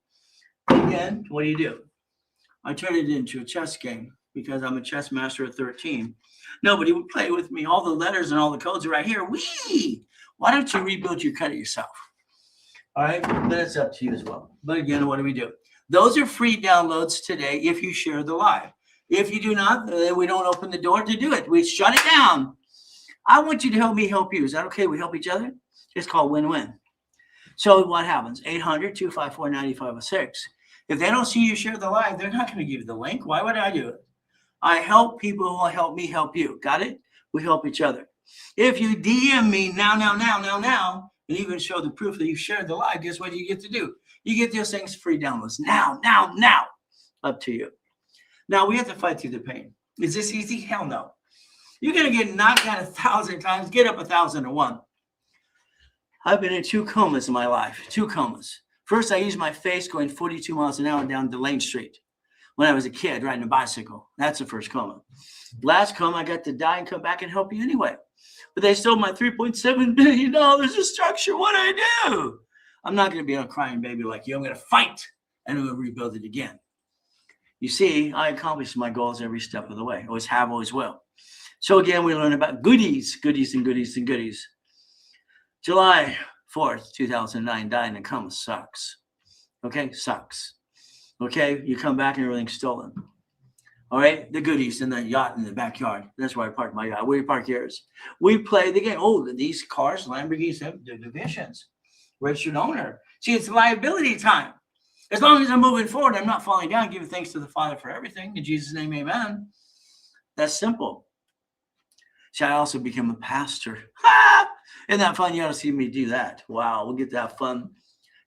Again, what do? I turn it into a chess game because I'm a chess master at 13. Nobody would play with me. All the letters and all the codes are right here. Whee! Why don't you rebuild your credit yourself? All right, but it's up to you as well. But again, what do? Those are free downloads today if you share the live. If you do not, we don't open the door to do it. We shut it down. I want you to help me help you. Is that okay? We help each other? It's called win-win. So what happens? 800-254-9506. If they don't see you share the live, they're not going to give you the link. Why would I do it? I help people who will help me help you. Got it? We help each other. If you DM me now, and even show the proof that you shared the live, guess what you get to do? You get those things free downloads. Now. Up to you. Now, we have to fight through the pain. Is this easy? Hell no. You're going to get knocked out 1,000 times, get up 1,001. I've been in 2 comas in my life, 2 comas. First, I used my face going 42 miles an hour down Delane Street when I was a kid riding a bicycle. That's the first coma. Last coma, I got to die and come back and help you anyway. But they stole my $3.7 billion of structure. What do I do? I'm not going to be a crying baby like you. I'm going to fight and I'm going to rebuild it again. You see, I accomplished my goals every step of the way. Always have, always will. So again, we learn about goodies. July 4th, 2009, dying in a coma sucks. Okay, sucks. Okay, you come back and everything's stolen. All right, the goodies in the yacht in the backyard. That's where I park my yacht. Where you park yours? We play the game. Oh, these cars, Lamborghinis, have the divisions. Registered owner. See, it's liability time. As long as I'm moving forward, I'm not falling down, giving thanks to the Father for everything. In Jesus' name, amen. That's simple. See, I also became a pastor. Isn't that fun? You ought to see me do that. Wow, we'll get that fun.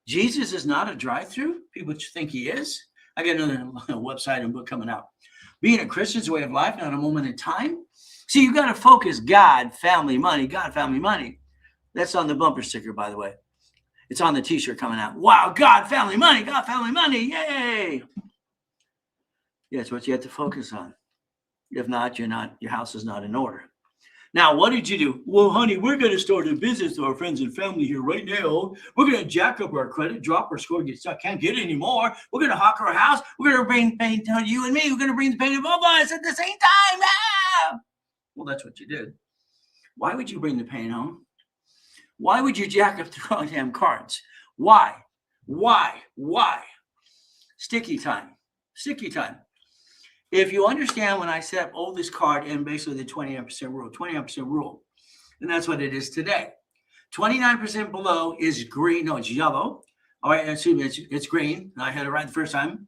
Jesus is not a drive-through. People think he is. I got another website and book coming out. Being a Christian is a way of life, not a moment in time. See, you got to focus God, family, money. God, family, money. That's on the bumper sticker, by the way. It's on the t-shirt coming out. Wow, God, family, money. God, family, money. Yay. Yeah, it's what you have to focus on. If not, your house is not in order. Now, what did you do? Well, honey, we're going to start a business to our friends and family here right now. We're going to jack up our credit, drop our score, get stuck, can't get it anymore. We're going to hawk our house. We're going to bring pain to you and me. We're going to bring the pain to both of us at the same time. Ah! Well, that's what you did. Why would you bring the pain home? Why would you jack up the wrong damn cards? Why? Sticky time. Sticky time. If you understand when I set up oldest card and basically the 29% rule, 29% rule, and that's what it is today. 29% below is green. No, it's yellow. All right, excuse me, it's green. I had it right the first time.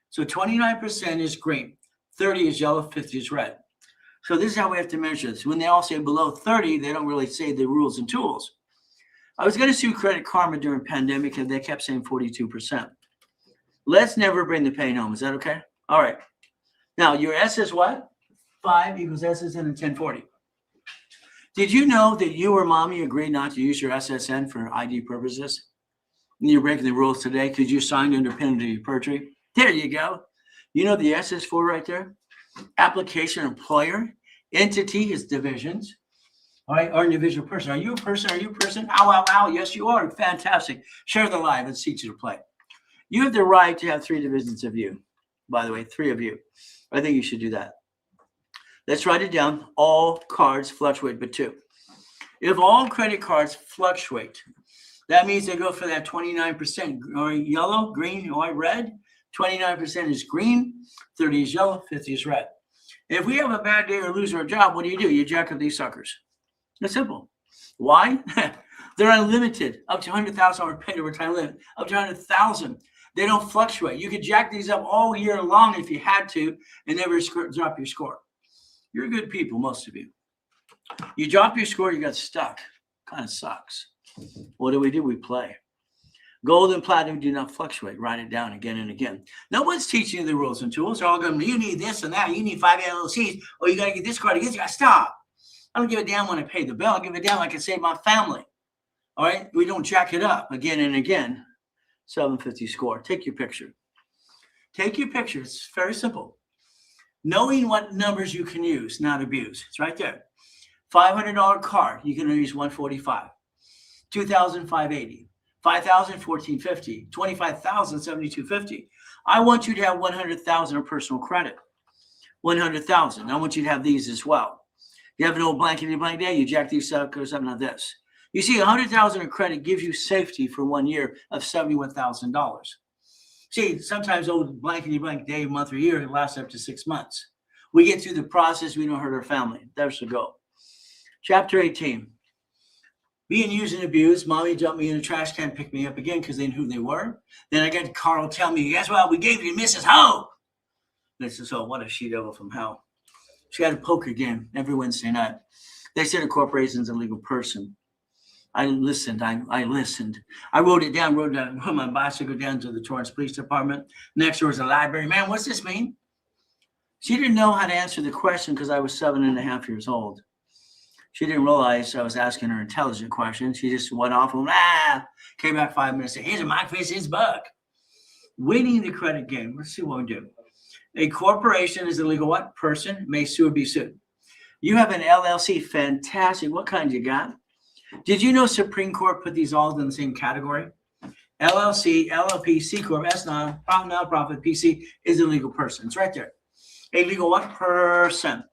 So 29% is green, 30 is yellow, 50 is red. So this is how we have to measure this. When they all say below 30, they don't really say the rules and tools. I was going to sue Credit Karma during pandemic, and they kept saying 42%. Let's never bring the pain home. Is that okay? All right. Now, your S is what? 5 equals SSN and 1040. Did you know that you or mommy agreed not to use your SSN for ID purposes? And you're breaking the rules today because you signed under penalty of perjury. There you go. You know the S is for right there? Application, employer. Entity is divisions. All right, or individual person. Are you a person? Are you a person? Ow, ow, ow. Yes, you are. Fantastic. Share the live. Let's teach you to play. You have the right to have 3 divisions of you. By the way, 3 of you. I think you should do that. Let's write it down. All cards fluctuate but 2. If all credit cards fluctuate, that means they go for that 29%, or yellow, green, or red. 29% is green, 30 is yellow, 50 is red. If we have a bad day or lose our job, what do? You jack up these suckers. It's simple. Why? They're unlimited, up to 100,000 or paid overtime limit, up to 100,000. They don't fluctuate. You could jack these up all year long if you had to and never drop your score. You're good people, most of you. You drop your score, you got stuck. Kind of sucks. What do? We play. Gold and platinum do not fluctuate. Write it down again and again. No one's teaching you the rules and tools. They're all going, you need this and that. You need 5 LLCs. Oh, you got to get this card against you. Stop. I don't give a damn when I pay the bill. I give a damn I can save my family. All right? We don't jack it up again and again. 750 score. Take your picture. Take your picture. It's very simple. Knowing what numbers you can use, not abuse. It's right there. $500 card, you can use 145. 2,000, 580. 5,000, 1450. 25,000, 7250. I want you to have 100,000 of personal credit. 100,000. I want you to have these as well. You have an old blankety blank day, you jack these suckers up, not this. You see, 100,000 of credit gives you safety for 1 year of $71,000. See, sometimes old blankety blank day, month, or year can last up to 6 months. We get through the process, we don't hurt our family. There's the goal. Chapter 18. Being used and abused. Mommy dumped me in a trash can, picked me up again because they knew who they were. Then I got Carl tell me, guess what? We gave you Mrs. Ho. Mrs. Ho, what a she-devil from hell. She had a poker game every Wednesday night. They said a corporation's a legal person. I listened. I listened. I rode it down on my bicycle down to the Torrance Police Department. Next door was a library. Man, what's this mean? She didn't know how to answer the question because I was 7.5 years old. She didn't realize I was asking her intelligent questions. She just went off and came back 5 minutes and said, here's a Mike Face, his buck. Winning the credit game. Let's see what we do. A corporation is a legal what? Person, may sue or be sued. You have an LLC. Fantastic. What kind you got? Did you know Supreme Court put these all in the same category? LLC, LLP, C Corp, S nonprofit, PC is a legal person. It's right there. A legal what? Person.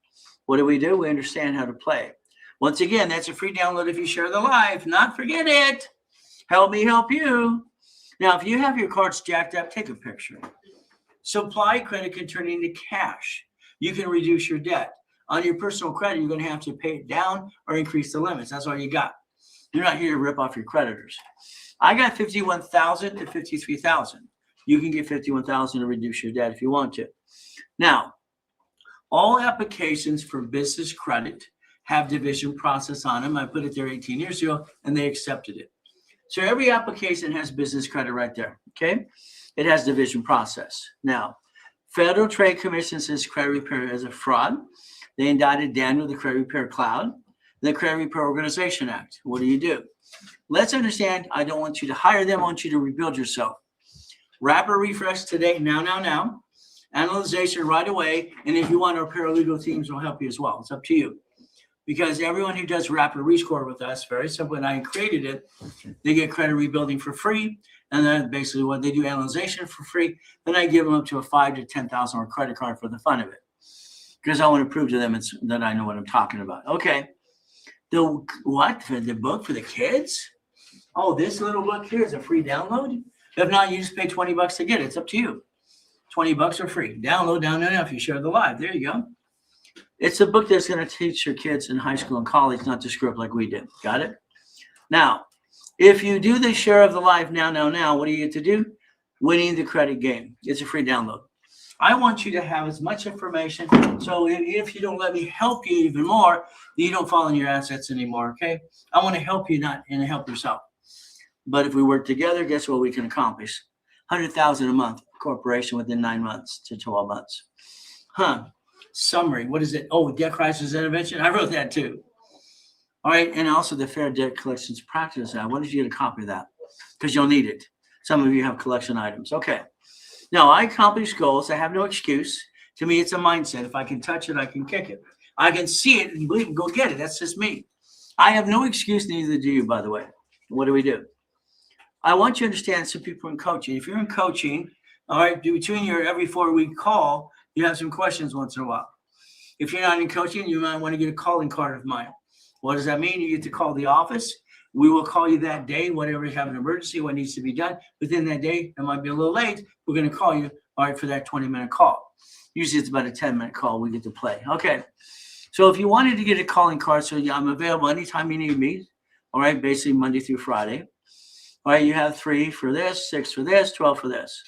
What do? We understand how to play. Once again, that's a free download if you share the live. Not forget it. Help me help you. Now, if you have your cards jacked up, take a picture. Supply credit can turn into cash. You can reduce your debt. On your personal credit, you're going to have to pay it down or increase the limits. That's all you got. You're not here to rip off your creditors. I got 51,000 to 53,000. You can get 51,000 to reduce your debt if you want to. Now, all applications for business credit have division process on them. I put it there 18 years ago, and they accepted it. So every application has business credit right there, okay? It has division process. Now, Federal Trade Commission says credit repair is a fraud. They indicted Daniel, the Credit Repair Cloud, the Credit Repair Organization Act. What do? Let's understand, I don't want you to hire them. I want you to rebuild yourself. Rapid refresh today, now. Analyzation right away. And if you want, our paralegal teams will help you as well. It's up to you. Because everyone who does rapid rescore with us, very simple, and I created it, they get credit rebuilding for free. And then basically what they do, analyzation for free. Then I give them up to a $5,000 to $10,000 credit card for the fun of it. Because I want to prove to them that I know what I'm talking about. Okay. The what? For the book for the kids? Oh, this little book here is a free download? If not, you just pay $20 to get it. It's up to you. $20 for free. Download down there if you share the live. There you go. It's a book that's going to teach your kids in high school and college not to screw up like we did. Got it? Now, if you do the share of the live now, what do you get to do? Winning the credit game. It's a free download. I want you to have as much information. So if you don't let me help you even more, you don't fall in your assets anymore, okay? I want to help you, not and help yourself. But if we work together, guess what we can accomplish? $100,000 a month corporation within 9 months to 12 months. Summary. What is it? Oh, debt crisis intervention. I wrote that too. All right. And also the Fair Debt Collections Practice. What did you get a copy of that? Because you'll need it. Some of you have collection items. Okay. Now, I accomplish goals. I have no excuse. To me, it's a mindset. If I can touch it, I can kick it. I can see it and believe it, go get it. That's just me. I have no excuse, neither do you, by the way. What do? I want you to understand some people in coaching. If you're in coaching, all right, between your every 4-week call, you have some questions once in a while. If you're not in coaching, you might want to get a calling card of mine. What does that mean? You get to call the office. We will call you that day, whatever you have an emergency, what needs to be done. Within that day, it might be a little late. We're going to call you, all right, for that 20-minute call. Usually it's about a 10-minute call we get to play. Okay. So if you wanted to get a calling card, so yeah, I'm available anytime you need me, all right, basically Monday through Friday. All right, you have 3 for this, 6 for this, 12 for this.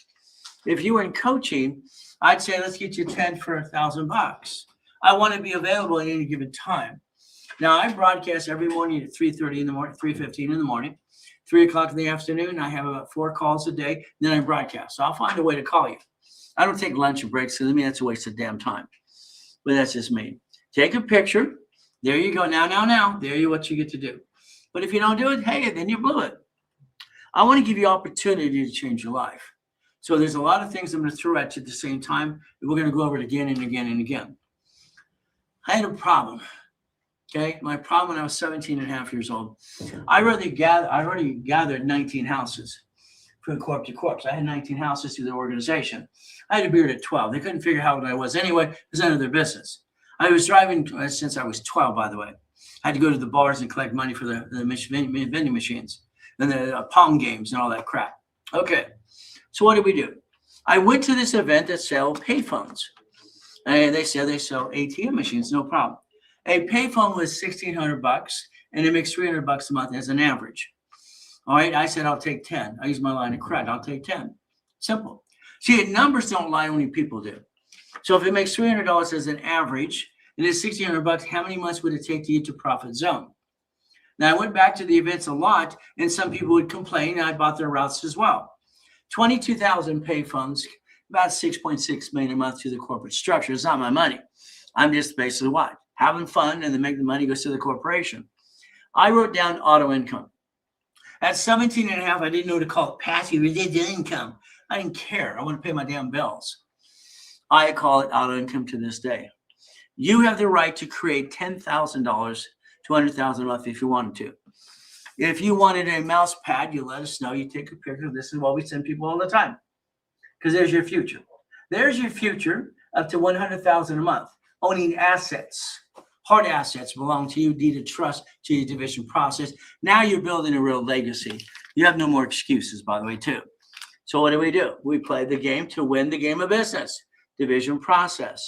If you were in coaching, I'd say let's get you 10 for $1,000. I want to be available at any given time. Now, I broadcast every morning at 3:30 in the morning, 3:15 in the morning, 3 o'clock in the afternoon. I have about 4 calls a day. Then I broadcast. So I'll find a way to call you. I don't take lunch or breaks because I mean that's a waste of damn time. But that's just me. Take a picture. There you go. Now. There you what you get to do. But if you don't do it, hey, then you blew it. I want to give you opportunity to change your life. So there's a lot of things I'm going to throw at you at the same time. We're going to go over it again and again and again. I had a problem. Okay, my problem when I was 17 and a half years old. I already gathered 19 houses from corp to corp. I had 19 houses through the organization. I had a beard at 12. They couldn't figure out how old I was anyway. It was none of their business. I was driving since I was 12, by the way. I had to go to the bars and collect money for the vending machines and the Pong games and all that crap. Okay, so what did we do? I went to this event that sell payphones. And they said they sell ATM machines, no problem. A payphone was $1,600, and it makes $300 a month as an average. All right, I said I'll take 10. I use my line of credit. I'll take 10. Simple. See, numbers don't lie, only people do. So if it makes $300 as an average, and it's $1,600, how many months would it take to get to profit zone? Now, I went back to the events a lot, and some people would complain, and I bought their routes as well. 22,000 payphones, about $6.6 million a month to the corporate structure. It's not my money. I'm just basically what? Having fun, and then make the money goes to the corporation. I wrote down auto income. At 17 and a half, I didn't know to call it passive residual income. I didn't care. I want to pay my damn bills. I call it auto income to this day. You have the right to create $10,000 to $100,000 a month if you wanted to. If you wanted a mouse pad, you let us know. You take a picture. This is what we send people all the time. Because there's your future. There's your future up to $100,000 a month. Owning assets. Hard assets belong to you, deed of trust to your division process. Now you're building a real legacy. You have no more excuses, by the way, too. So what do? We play the game to win the game of business, division process.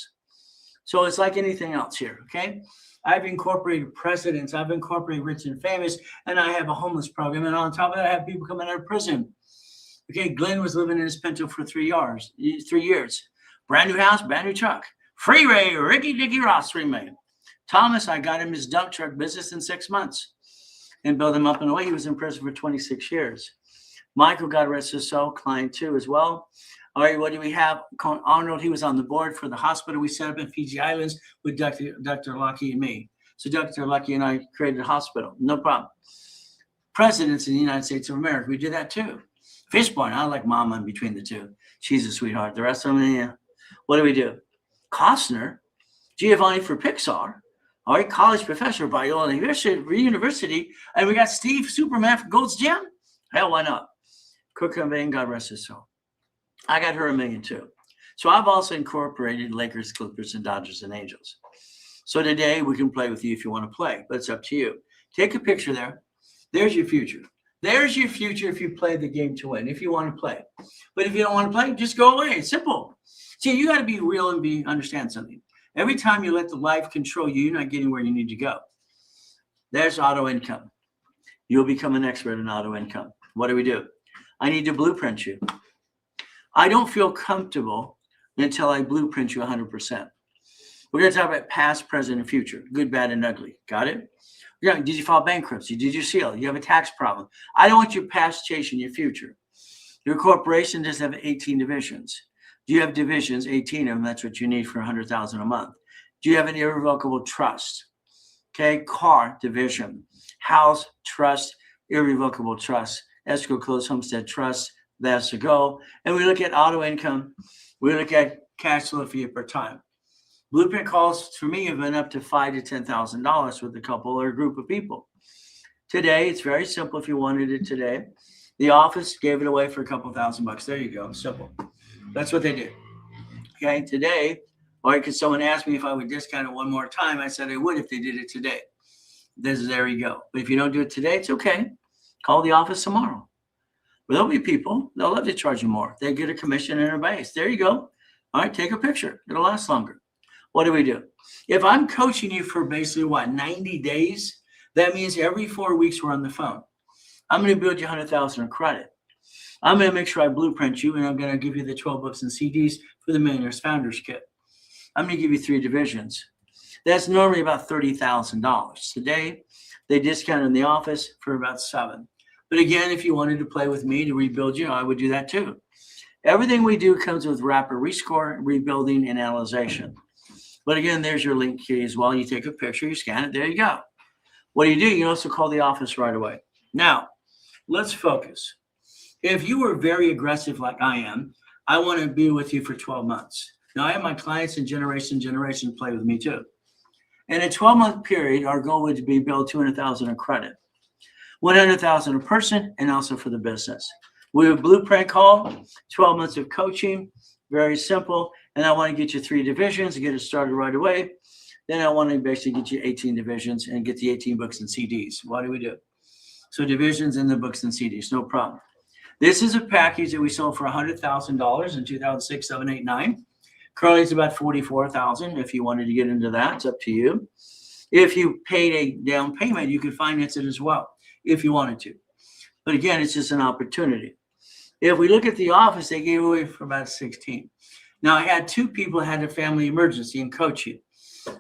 So it's like anything else here, okay? I've incorporated presidents. I've incorporated rich and famous, and I have a homeless program. And on top of that, I have people coming out of prison. Okay, Glenn was living in his Pinto for 3 years. Brand new house, brand new truck. Freeway, Ricky Dicky Ross, $3 million. Thomas, I got him his dump truck business in 6 months and built him up in a way. He was in prison for 26 years. Michael, God rest his soul, client 2 as well. All right, what do we have? Arnold, he was on the board for the hospital we set up in Fiji Islands with Dr. Lucky and me. So Dr. Lucky and I created a hospital, no problem. Presidents in the United States of America, we did that too. Fishborn, I like Mama in between the two. She's a sweetheart. The rest of them, yeah. What do? Costner, Giovanni for Pixar. All right, college professor by Biola University. And we got Steve Superman for Gold's Gym. Hell, why not? Cook Cobain, God rest his soul. I got her $1 million too. So I've also incorporated Lakers, Clippers, and Dodgers and Angels. So today we can play with you if you want to play, but it's up to you. Take a picture there. There's your future. There's your future if you play the game to win, if you want to play. But if you don't want to play, just go away. It's simple. See, you got to be real and understand something. Every time you let the life control you, you're not getting where you need to go. There's auto income. You'll become an expert in auto income. What do? I need to blueprint you. I don't feel comfortable until I blueprint you 100%. We're going to talk about past, present, and future, good, bad, and ugly. Got it? Yeah. Did you file bankruptcy? Did you seal? You have a tax problem. I don't want your past chasing your future. Your corporation does have 18 divisions. Do you have divisions? 18 of them. That's what you need for $100,000 a month. Do you have an irrevocable trust? Okay. Car division, house trust, irrevocable trust, escrow, closed homestead trust. That's the goal. And we look at auto income. We look at cash flow for you per time. Blueprint calls for me have been up to $5,000 to $10,000 with a couple or a group of people. Today, it's very simple. If you wanted it today, the office gave it away for a couple $1,000. There you go. Simple. That's what they did. Okay. Today, or because someone asked me if I would discount it one more time, I said I would if they did it today. There you go. But if you don't do it today, it's okay. Call the office tomorrow. But there'll be people, they'll love to charge you more. They get a commission in their base. There you go. All right, take a picture. It'll last longer. What do? If I'm coaching you for basically 90 days, that means every 4 weeks we're on the phone. I'm going to build you 100,000 in credit. I'm going to make sure I blueprint you, and I'm going to give you the 12 books and CDs for the Millionaires Founders Kit. I'm going to give you 3 divisions. That's normally about $30,000. Today, they discounted in the office for about $7,000. But again, if you wanted to play with me to rebuild you, I would do that too. Everything we do comes with rapid rescore, rebuilding, and analyzation. But again, there's your link key as well. You take a picture, you scan it, there you go. What do? You can also call the office right away. Now, let's focus. If you were very aggressive like I am, I want to be with you for 12 months. Now, I have my clients in generation play with me too. In a 12-month period, our goal would be build 200,000 in credit, 100,000 a person, and also for the business. We have a blueprint call, 12 months of coaching, very simple. And I want to get you 3 divisions and get it started right away. Then I want to basically get you 18 divisions and get the 18 books and CDs. What do? So divisions and the books and CDs, no problem. This is a package that we sold for $100,000 in 2006, 7, 8, 9. Currently, it's about $44,000. If you wanted to get into that, it's up to you. If you paid a down payment, you could finance it as well if you wanted to. But again, it's just an opportunity. If we look at the office, they gave away for about 16. Now, I had 2 people had a family emergency and coaching.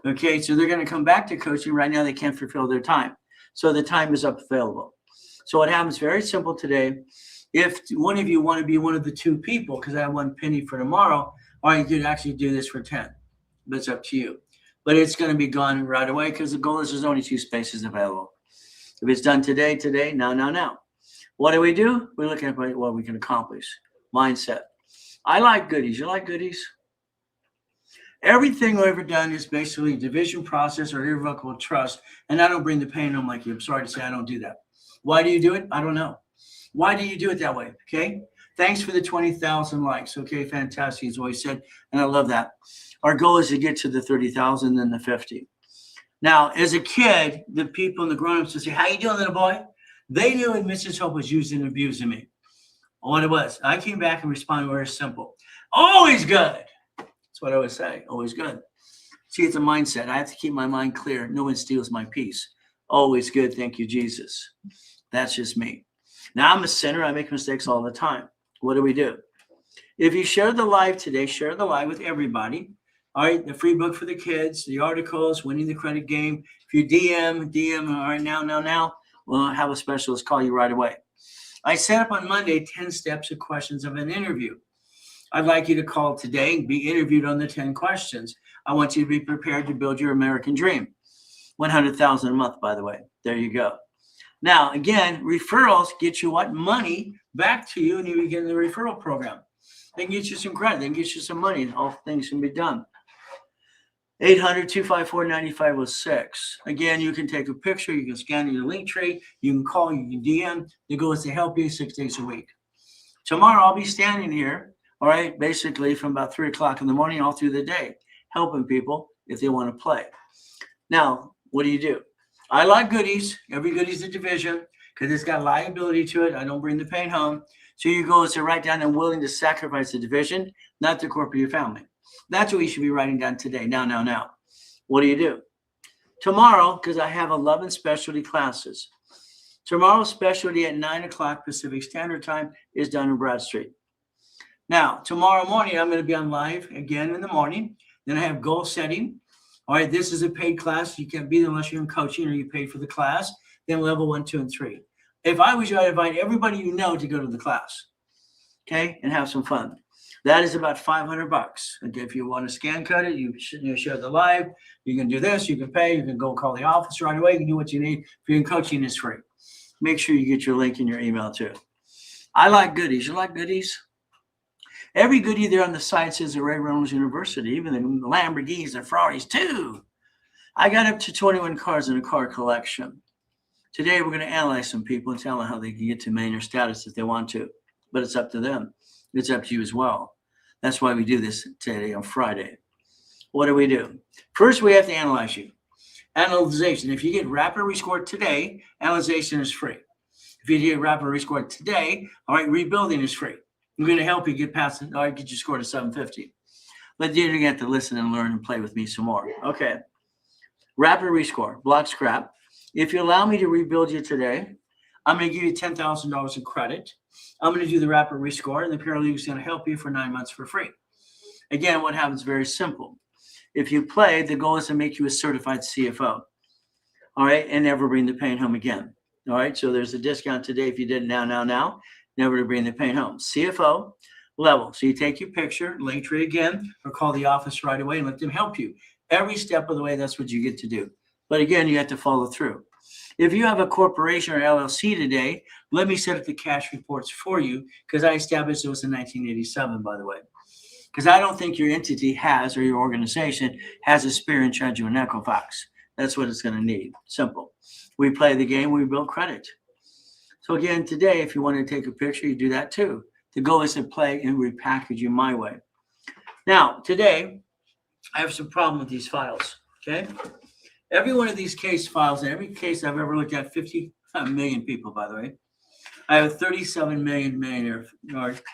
Okay, so they're going to come back to coaching. Right now, they can't fulfill their time. So the time is up available. So what happens very simple today, if one of you want to be one of the 2 people, because I have 1 penny for tomorrow, or you could actually do this for 10. But it's up to you. But it's going to be gone right away because the goal is there's only 2 spaces available. If it's done today, now. What do? We look at what we can accomplish. Mindset. I like goodies. You like goodies? Everything I've ever done is basically division process or irrevocable trust, and I don't bring the pain home like you. I'm sorry to say I don't do that. Why do you do it? I don't know. Why do you do it that way? Okay. Thanks for the 20,000 likes. Okay, fantastic, as always said, and I love that. Our goal is to get to the 30,000 and the 50. Now, as a kid, the people and the grown-ups would say, "How you doing, little boy?" They knew that Mrs. Hope was using and abusing me. What it was, I came back and responded very simple. Always good. That's what I would say. Always good. See, it's a mindset. I have to keep my mind clear. No one steals my peace. Always good. Thank you, Jesus. That's just me. Now, I'm a sinner. I make mistakes all the time. What do? If you share the live today, share the live with everybody. All right, the free book for the kids, the articles, winning the credit game. If you DM, all right, now, we'll have a specialist call you right away. I set up on Monday 10 steps of questions of an interview. I'd like you to call today and be interviewed on the 10 questions. I want you to be prepared to build your American dream. 100,000 a month, by the way. There you go. Now, again, referrals get you what? Money back to you, and you begin the referral program. They can get you some credit. They can get you some money, and all things can be done. 800-254-9506. Again, you can take a picture. You can scan your link tree. You can call. You can DM. The goal is to help you 6 days a week. Tomorrow, I'll be standing here, all right, basically from about 3 o'clock in the morning all through the day, helping people if they want to play. Now, what do? I like goodies. Every goodie's a division. because it's got liability to it. I don't bring the pain home. So your goal is to write down I'm willing to sacrifice the division, not the corporate of your family. That's what you should be writing down today. Now. What do you do? Tomorrow, because I have 11 specialty classes. Tomorrow's specialty at 9 o'clock Pacific Standard Time is done in Broad Street. Now, tomorrow morning, I'm going to be on live again in the morning. Then I have goal setting. All right, this is a paid class. You can't be there unless you're in coaching or you paid for the class. Then level 1, 2, and 3. If I was you, I'd invite everybody you know to go to the class, okay, and have some fun. That is about $500. Okay, if you want to scan cut it, you share the live. You can do this. You can pay. You can go call the office right away. You can do what you need. If you're in coaching, it's free. Make sure you get your link in your email too. I like goodies. You like goodies? Every goodie there on the site says the Reynolds University, even the Lamborghinis and Ferraris too. I got up to 21 cars in a car collection. Today, we're going to analyze some people and tell them how they can get to millionaire status if they want to. But it's up to them. It's up to you as well. That's why we do this today on Friday. What do we do? First, we have to analyze you. Analyzation. If you get rapid rescore today, analyzation is free. If you get rapid rescore today, all right, rebuilding is free. I'm going to help you get past it. All right, get your score to 750. But then you have to listen and learn and play with me some more. Okay. Rapid rescore. Block scrap. If you allow me to rebuild you today, I'm going to give you $10,000 in credit. I'm going to do the rapid rescore, and the paralegal is going to help you for 9 months for free. Again, what happens is very simple. If you play, the goal is to make you a certified CFO, all right, and never bring the pain home again, all right? So there's a discount today if you did now, never to bring the pain home. CFO level. So you take your picture, Linktree again, or call the office right away and let them help you. Every step of the way, that's what you get to do. But again, you have to follow through. If you have a corporation or LLC today, let me set up the cash reports for you because I established those in 1987, by the way. Because I don't think your entity has, or your organization has, a spear in charge of an Equifax. That's what it's going to need. Simple. We play the game, we build credit. So again, today, if you want to take a picture, you do that too. The goal is to play and repackage you my way. Now, today, I have some problem with these files, okay? Every one of these case files, and every case I've ever looked at, 50 million people, by the way. I have 37 million millionaire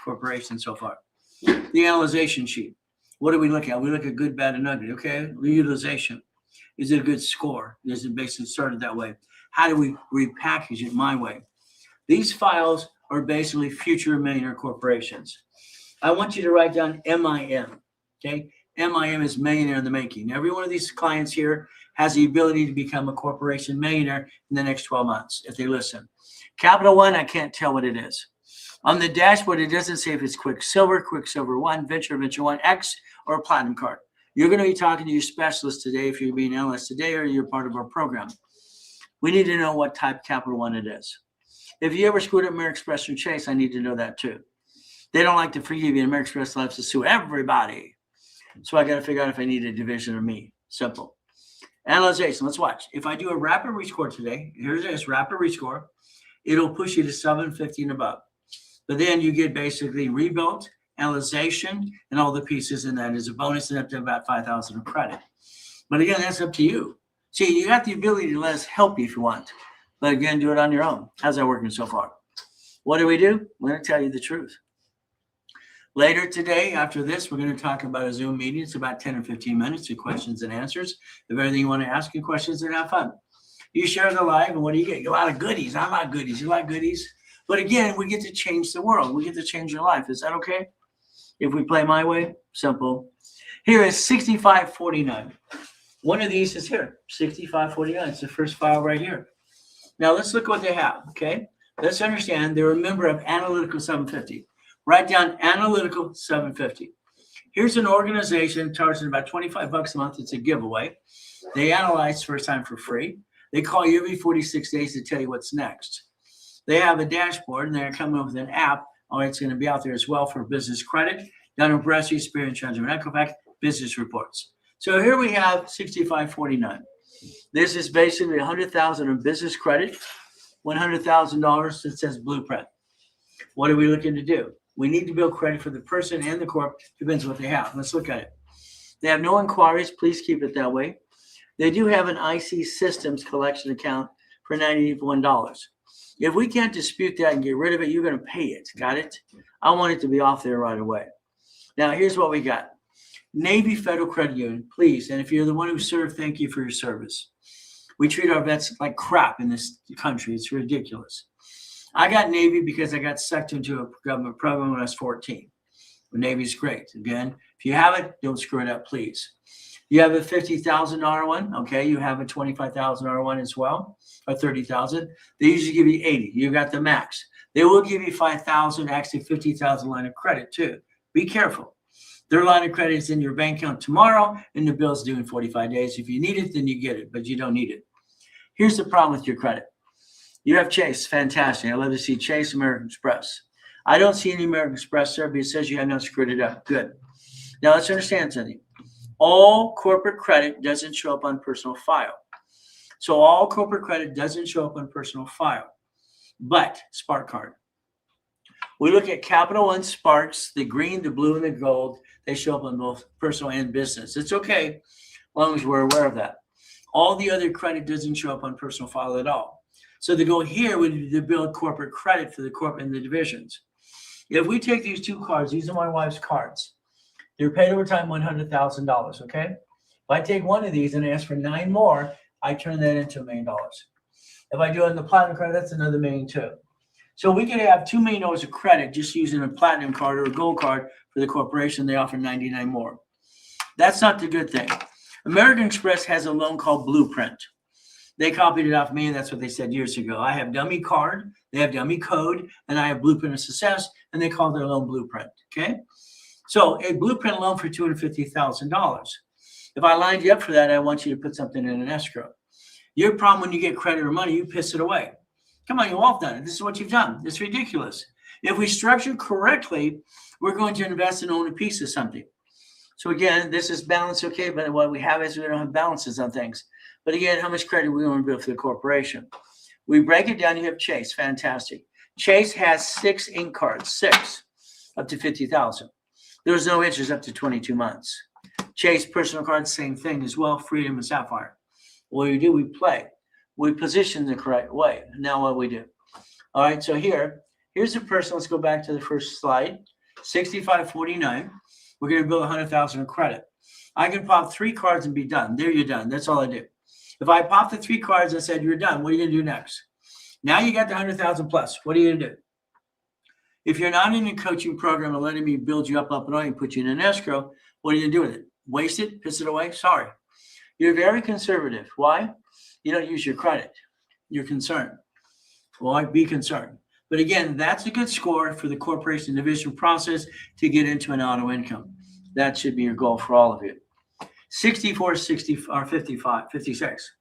corporations so far. The analyzation sheet. What do we look at? We look at good, bad, and ugly, okay? Utilization. Is it a good score? Is it basically started that way? How do we repackage it my way? These files are basically future millionaire corporations. I want you to write down MIM, okay? MIM is millionaire in the making. Every one of these clients here has the ability to become a corporation millionaire in the next 12 months if they listen. Capital One, I can't tell what it is. On the dashboard, it doesn't say if it's Quicksilver 1, Venture 1 X, or a Platinum card. You're going to be talking to your specialist today if you're being an analyst today or you're part of our program. We need to know what type Capital One it is. If you ever screwed up American Express or Chase, I need to know that too. They don't like to forgive you. American Express loves to sue everybody. So I got to figure out if I need a division or me. Simple. Analyzation. Let's watch. If I do a rapid rescore today, here's this rapid rescore. It'll push you to 750 and above. But then you get basically rebuilt, analyzation, and all the pieces, and that is a bonus and up to about 5,000 of credit. But again, that's up to you. See, you got the ability to let us help you if you want. But again, do it on your own. How's that working so far? What do? I'm going to tell you the truth. Later today, after this, we're going to talk about a Zoom meeting. It's about 10 or 15 minutes of questions and answers. If anything you want to ask, you questions and have fun. You share the live, and what do you get? A lot of goodies. I like goodies. You like goodies? But again, we get to change the world. We get to change your life. Is that okay? If we play my way, simple. Here is 6549. One of these is here, 6549. It's the first file right here. Now let's look what they have, okay? Let's understand they're a member of Analytical 750. Write down Analytical 750. Here's an organization charging about $25 a month. It's a giveaway. They analyze first time for free. They call you every 46 days to tell you what's next. They have a dashboard, and they're coming up with an app. Oh, it's going to be out there as well for business credit, Dun & Bradstreet, Experience, Judgment, Equifax, business reports. So here we have 6549. This is basically $100,000 in business credit, $100,000 that says blueprint. What are we looking to do? We need to build credit for the person and the corp. Depends what they have. Let's look at it. They have no inquiries. Please keep it that way. They do have an IC Systems collection account for $91. If we can't dispute that and get rid of it, you're going to pay it. Got it? I want it to be off there right away. Now, here's what we got. Navy Federal Credit Union, please. And if you're the one who served, thank you for your service. We treat our vets like crap in this country. It's ridiculous. I got Navy because I got sucked into a government program when I was 14. Navy's great. Again, if you have it, don't screw it up, please. You have a $50,000 one, okay? You have a $25,000 one as well, or $30,000. They usually give you 80. You got the max. They will give you 5,000, actually 50,000 line of credit too. Be careful. Their line of credit is in your bank account tomorrow, and the bill's due in 45 days. If you need it, then you get it, but you don't need it. Here's the problem with your credit. You have Chase, fantastic. I love to see Chase, American Express. I don't see any American Express, sir, but it says you have not screwed it up. Good. Now let's understand something. All corporate credit doesn't show up on personal file. So all corporate credit doesn't show up on personal file, but Spark Card. We look at Capital One Sparks, the green, the blue, and the gold. They show up on both personal and business. It's okay, as long as we're aware of that. All the other credit doesn't show up on personal file at all. So the goal here would be to build corporate credit for the corporate and the divisions. If we take these two cards, these are my wife's cards. They're paid over time $100,000, okay? If I take one of these and ask for 9 more, I turn that into $1 million. If I do it on the platinum card, that's another $1 million too. So we could have $2 million of credit just using a platinum card or a gold card for the corporation. They offer 99 more. That's not the good thing. American Express has a loan called Blueprint. They copied it off me, and that's what they said years ago. I have dummy card, they have dummy code, and I have Blueprint of Success, and they call their loan Blueprint, okay? So a Blueprint loan for $250,000. If I lined you up for that, I want you to put something in an escrow. Your problem when you get credit or money, you piss it away. Come on, you've all done it. This is what you've done. It's ridiculous. If we structure correctly, we're going to invest and own a piece of something. So again, this is balance, okay, but what we have is we don't have balances on things. But again, how much credit we want to build for the corporation? We break it down. You have Chase, fantastic. Chase has 6 ink cards, 6, up to 50,000. There's no interest up to 22 months. Chase personal cards, same thing as well, Freedom and Sapphire. What do? We play. We position the correct way. Now what we do? All right, so here's the person. Let's go back to the first slide. 6549. We're going to build 100,000 of credit. I can pop 3 cards and be done. There, you're done. That's all I do. If I pop the 3 cards and said you're done, what are you going to do next? Now you got the 100,000 plus. What are you going to do? If you're not in a coaching program and letting me build you up and put you in an escrow, what are you going to do with it? Waste it? Piss it away? Sorry. You're very conservative. Why? You don't use your credit. You're concerned. Well, be concerned. But again, that's a good score for the corporation division process to get into an auto income. That should be your goal for all of you. 64, 60, or 55, 56.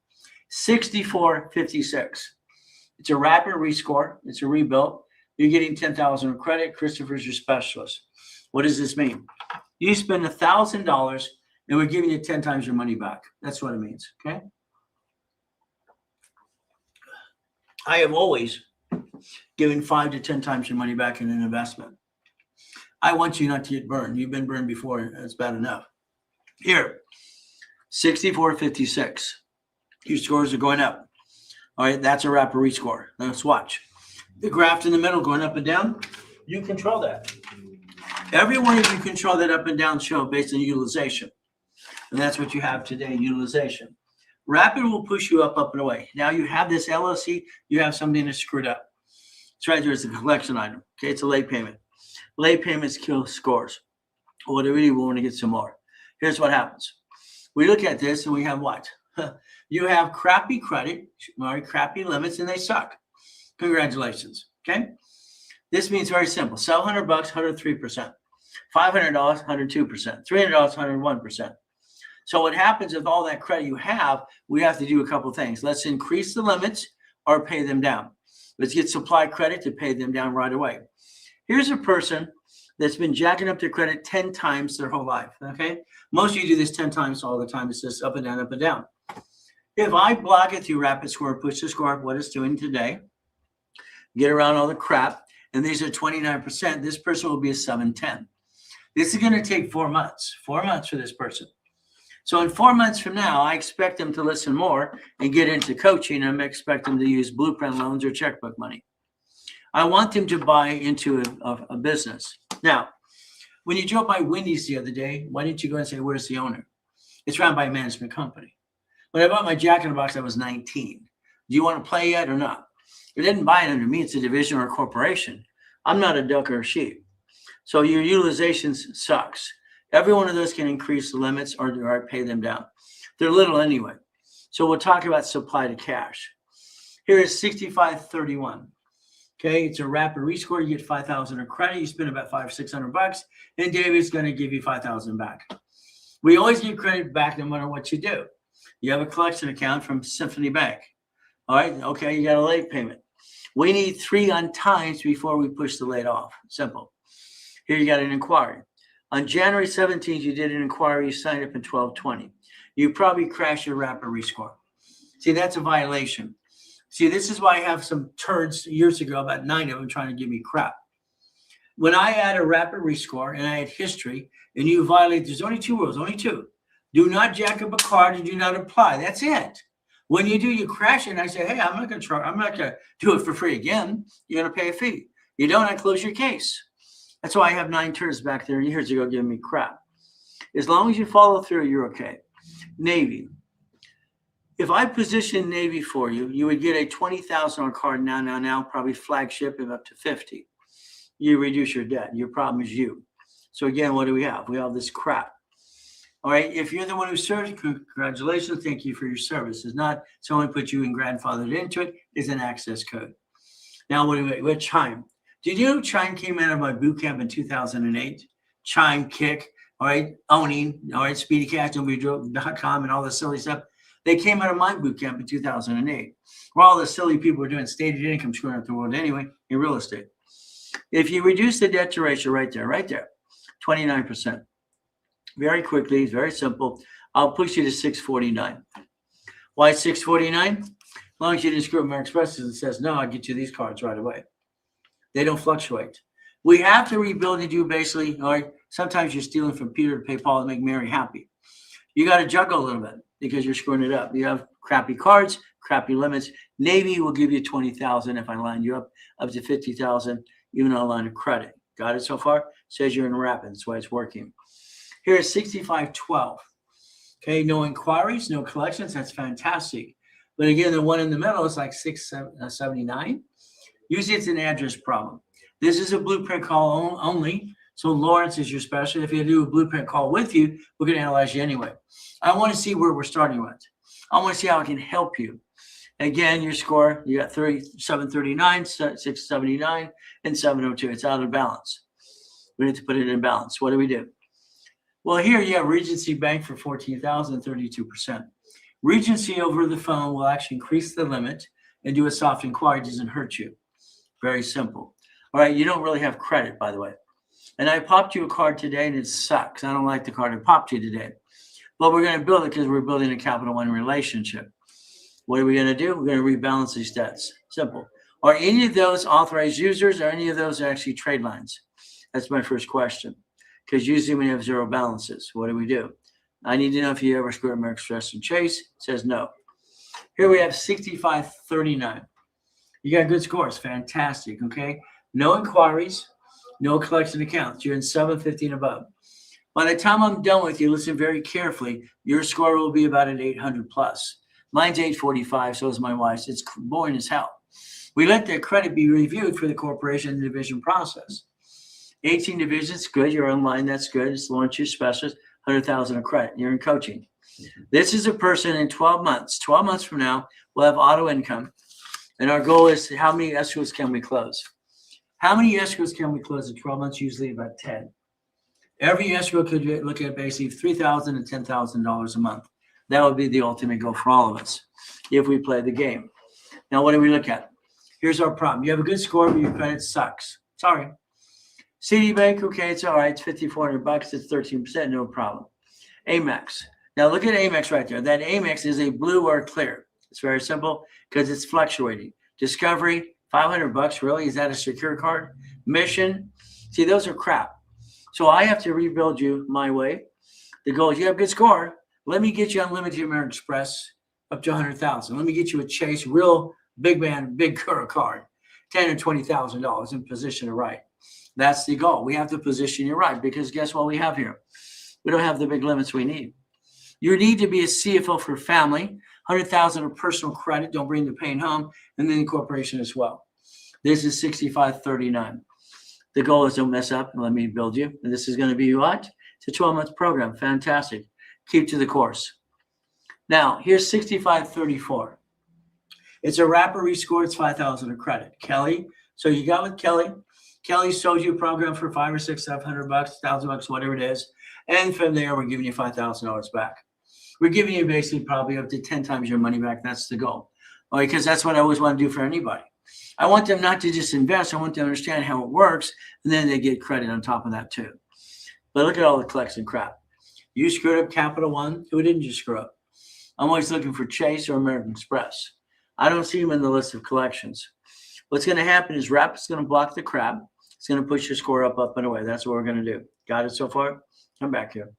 64, 56. It's a rapid rescore. It's a rebuild. You're getting 10,000 of credit. Christopher's your specialist. What does this mean? You spend $1,000 and we're giving you 10 times your money back. That's what it means, okay? I have always given 5 to 10 times your money back in an investment. I want you not to get burned. You've been burned before. It's bad enough. Here, 64.56. Your scores are going up. All right, that's a rapid rescore. Let's watch. The graph in the middle going up and down, you control that. Every one of you control that up and down show based on utilization. And that's what you have today, utilization. Rapid will push you up and away. Now you have this LLC, you have something that's screwed up. It's right there, it's a collection item. Okay, it's a late payment. Late payments kill scores. What do we really want to get some more? Here's what happens. We look at this and we have what? You have crappy credit, crappy limits, and they suck. Congratulations. Okay? This means very simple. Sell $100, 103%. $500, 102%. $300, 101%. So what happens with all that credit you have, we have to do a couple things. Let's increase the limits or pay them down. Let's get supply credit to pay them down right away. Here's a person that's been jacking up their credit 10 times their whole life, okay? Most of you do this 10 times all the time. It's just up and down, up and down. If I block it through rapid score, push the score up, what it's doing today, get around all the crap, and these are 29%, this person will be a 710. This is going to take 4 months. 4 months for this person. So in 4 months from now, I expect them to listen more and get into coaching. And I expect them to use blueprint loans or checkbook money. I want them to buy into a business. Now, when you drove by Wendy's the other day, why didn't you go and say, where's the owner? It's run by a management company. When I bought my Jack in the Box, I was 19. Do you want to play yet or not? It didn't buy it under me. It's a division or a corporation. I'm not a duck or a sheep. So your utilizations sucks. Every one of those can increase the limits or pay them down. They're little anyway. So we'll talk about supply to cash. Here is 6531. Okay, it's a rapid rescore. You get 5,000 of credit. You spend about $500-600, and David's going to give you 5,000 back. We always get credit back no matter what you do. You have a collection account from Symphony Bank. All right, okay, you got a late payment. We need 3 on times before we push the late off. Simple. Here you got an inquiry. On January 17th, you did an inquiry. You signed up in 12/20. You probably crashed your rapid rescore. See, that's a violation. See, this is why I have some turds years ago, about 9 of them trying to give me crap. When I add a rapid rescore and I add history and you violate, there's only 2 rules, only 2. Do not jack up a card and do not apply. That's it. When you do, you crash it and I say, hey, I'm not going to do it for free again. You're going to pay a fee. You don't, I close your case. That's why I have 9 turds back there years ago giving me crap. As long as you follow through, you're okay. Navy. If I position Navy for you, you would get a $20,000 card now, probably flagship of up to 50. You reduce your debt. Your problem is you. So again, what do we have? We have this crap. All right. If you're the one who served, congratulations. Thank you for your service. It's not someone put you and grandfathered into it. It's an access code. Now, what do we? What Chime? Did you know Chime came out of my boot camp in 2008? Chime, Kick, all right, Owning, all right, SpeedyCash.com and all this silly stuff. They came out of my boot camp in 2008, where all the silly people were doing stated income screwing up the world anyway in real estate. If you reduce the debt to ratio right there, 29%. Very quickly, it's very simple. I'll push you to 649. Why 649? As long as you didn't screw up American Express and says, no, I'll get you these cards right away. They don't fluctuate. We have to rebuild and do basically, all right, sometimes you're stealing from Peter to pay Paul to make Mary happy. You got to juggle a little bit because you're screwing it up. You have crappy cards, crappy limits. Navy will give you 20,000 if I line you up to 50,000, even on a line of credit. Got it so far? Says you're in rapid. That's why it's working. Here is 6512. Okay, no inquiries, no collections. That's fantastic. But again, the one in the middle is like 679. Usually it's an address problem. This is a blueprint call only. So Lawrence is your specialist. If you do a blueprint call with you, we're going to analyze you anyway. I want to see where we're starting with. I want to see how I can help you. Again, your score, you got 739, 679, and 702. It's out of balance. We need to put it in balance. What do we do? Well, here you have Regency Bank for 14,000, 32%. Regency over the phone will actually increase the limit and do a soft inquiry. It doesn't hurt you. Very simple. All right, you don't really have credit, by the way. And I popped you a card today, and it sucks. I don't like the card I popped you today. But we're going to build it because we're building a Capital One relationship. What are we going to do? We're going to rebalance these debts. Simple. Are any of those authorized users or any of those actually trade lines? That's my first question. Because usually when you have zero balances, what do? I need to know if you ever screw American Express and Chase. It says no. Here we have 6539. You got good scores. Fantastic. Okay. No inquiries, no collection accounts. You're in 750 and above. By the time I'm done with you, listen very carefully. Your score will be about an 800 plus. Mine's 845. So is my wife's. It's boring as hell. We let the credit be reviewed for the corporation division process. 18 divisions, good. You're online. That's good. It's launch your specialist. 100,000 of credit. You're in coaching. This is a person in 12 months. 12 months from now, we'll have auto income. And our goal is how many escrows can we close? How many escrows can we close in 12 months? Usually about 10. Every escrow could look at basically $3,000 and $10,000 a month. That would be the ultimate goal for all of us if we play the game. Now, what do we look at? Here's our problem. You have a good score, but your credit sucks. Sorry. Citibank, okay, it's all right. It's $5,400. It's 13%, no problem. Amex. Now look at Amex right there. That Amex is a blue or clear. It's very simple because it's fluctuating. Discovery, $500. Really? Is that a secure card? Mission. See, those are crap. So I have to rebuild you my way. The goal is you have a good score, Let me get you unlimited American Express up to 100,000. Let me get you a Chase, real big man, big girl card, $10,000 or $20,000 in position to right. That's the goal. We have to position you right because guess what we have here? We don't have the big limits we need. You need to be a CFO for family, 100,000 of personal credit. Don't bring the pain home, and then the corporation as well. This is 6539. The goal is don't mess up and let me build you. And this is going to be what? It's a 12-month program. Fantastic. Keep to the course. Now, here's 6534. It's a wrapper rescore. It's 5,000 of credit. Kelly, so you got with Kelly. Kelly sold you a program for $500 or $600, $700, $1,000, whatever it is. And from there, we're giving you $5,000 back. We're giving you basically probably up to 10 times your money back. That's the goal. Because that's what I always want to do for anybody. I want them not to just invest. I want them to understand how it works. And then they get credit on top of that too. But look at all the collection crap. You screwed up Capital One. Who didn't you screw up? I'm always looking for Chase or American Express. I don't see them in the list of collections. What's going to happen is Rapid is going to block the crap. It's going to push your score up and away. That's what we're going to do. Got it so far? Come back here.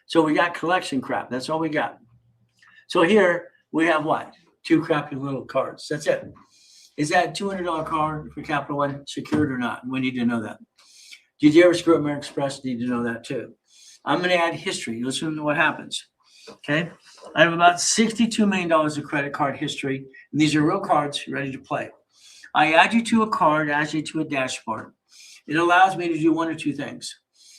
So we got collection crap. That's all we got. So here we have what? 2 crappy little cards. That's it. Is that $200 card for Capital One secured or not? We need to know that. Did you ever screw up American Express? Need to know that too. I'm going to add history. Listen to what happens. Okay. I have about $62 million of credit card history. And these are real cards ready to play. I add you to a card, add you to a dashboard. It allows me to do one or two things.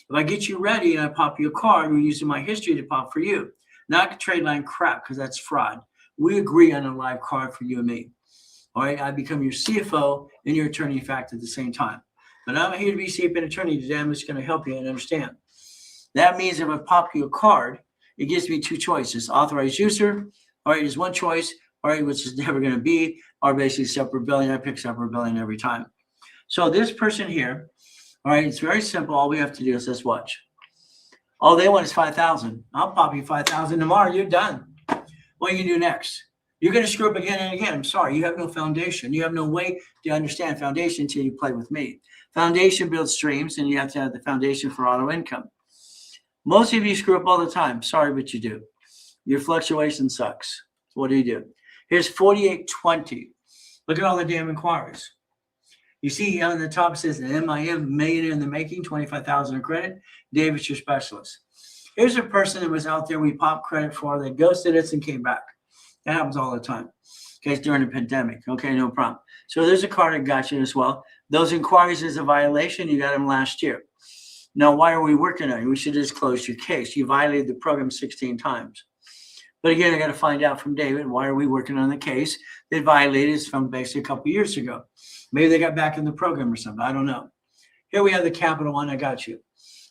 If I get you ready and I pop you a card, we're using my history to pop for you. Not trade line crap, because that's fraud. We agree on a live card for you and me. All right, I become your CFO and your attorney in fact at the same time. But I'm here to be CFO and attorney today. I'm just going to help you and understand. That means if I pop you a card, it gives me 2 choices. Authorized user, all right, is one choice, all right, which is never going to be, or basically separate billing. I pick separate billing every time. So this person here, all right, it's very simple. All we have to do is just watch. All they want is 5,000. I'll pop you 5,000 tomorrow. You're done. What are you going to do next? You're going to screw up again and again. I'm sorry. You have no foundation. You have no way to understand foundation until you play with me. Foundation builds streams, and you have to have the foundation for auto income. Most of you screw up all the time. Sorry, but you do. Your fluctuation sucks. What do? Here's 4820. Look at all the damn inquiries. You see on the top it says MIM, millionaire in the making, 25,000 of credit. David's your specialist. Here's a person that was out there we popped credit for. They ghosted us and came back. That happens all the time. Okay, during the pandemic. Okay, no problem. So there's a card that got you as well. Those inquiries is a violation. You got them last year. Now, why are we working on it? We should just close your case. You violated the program 16 times. But again, I got to find out from David, why are we working on the case that violated us from basically a couple years ago? Maybe they got back in the program or something. I don't know. Here we have the Capital One. I got you.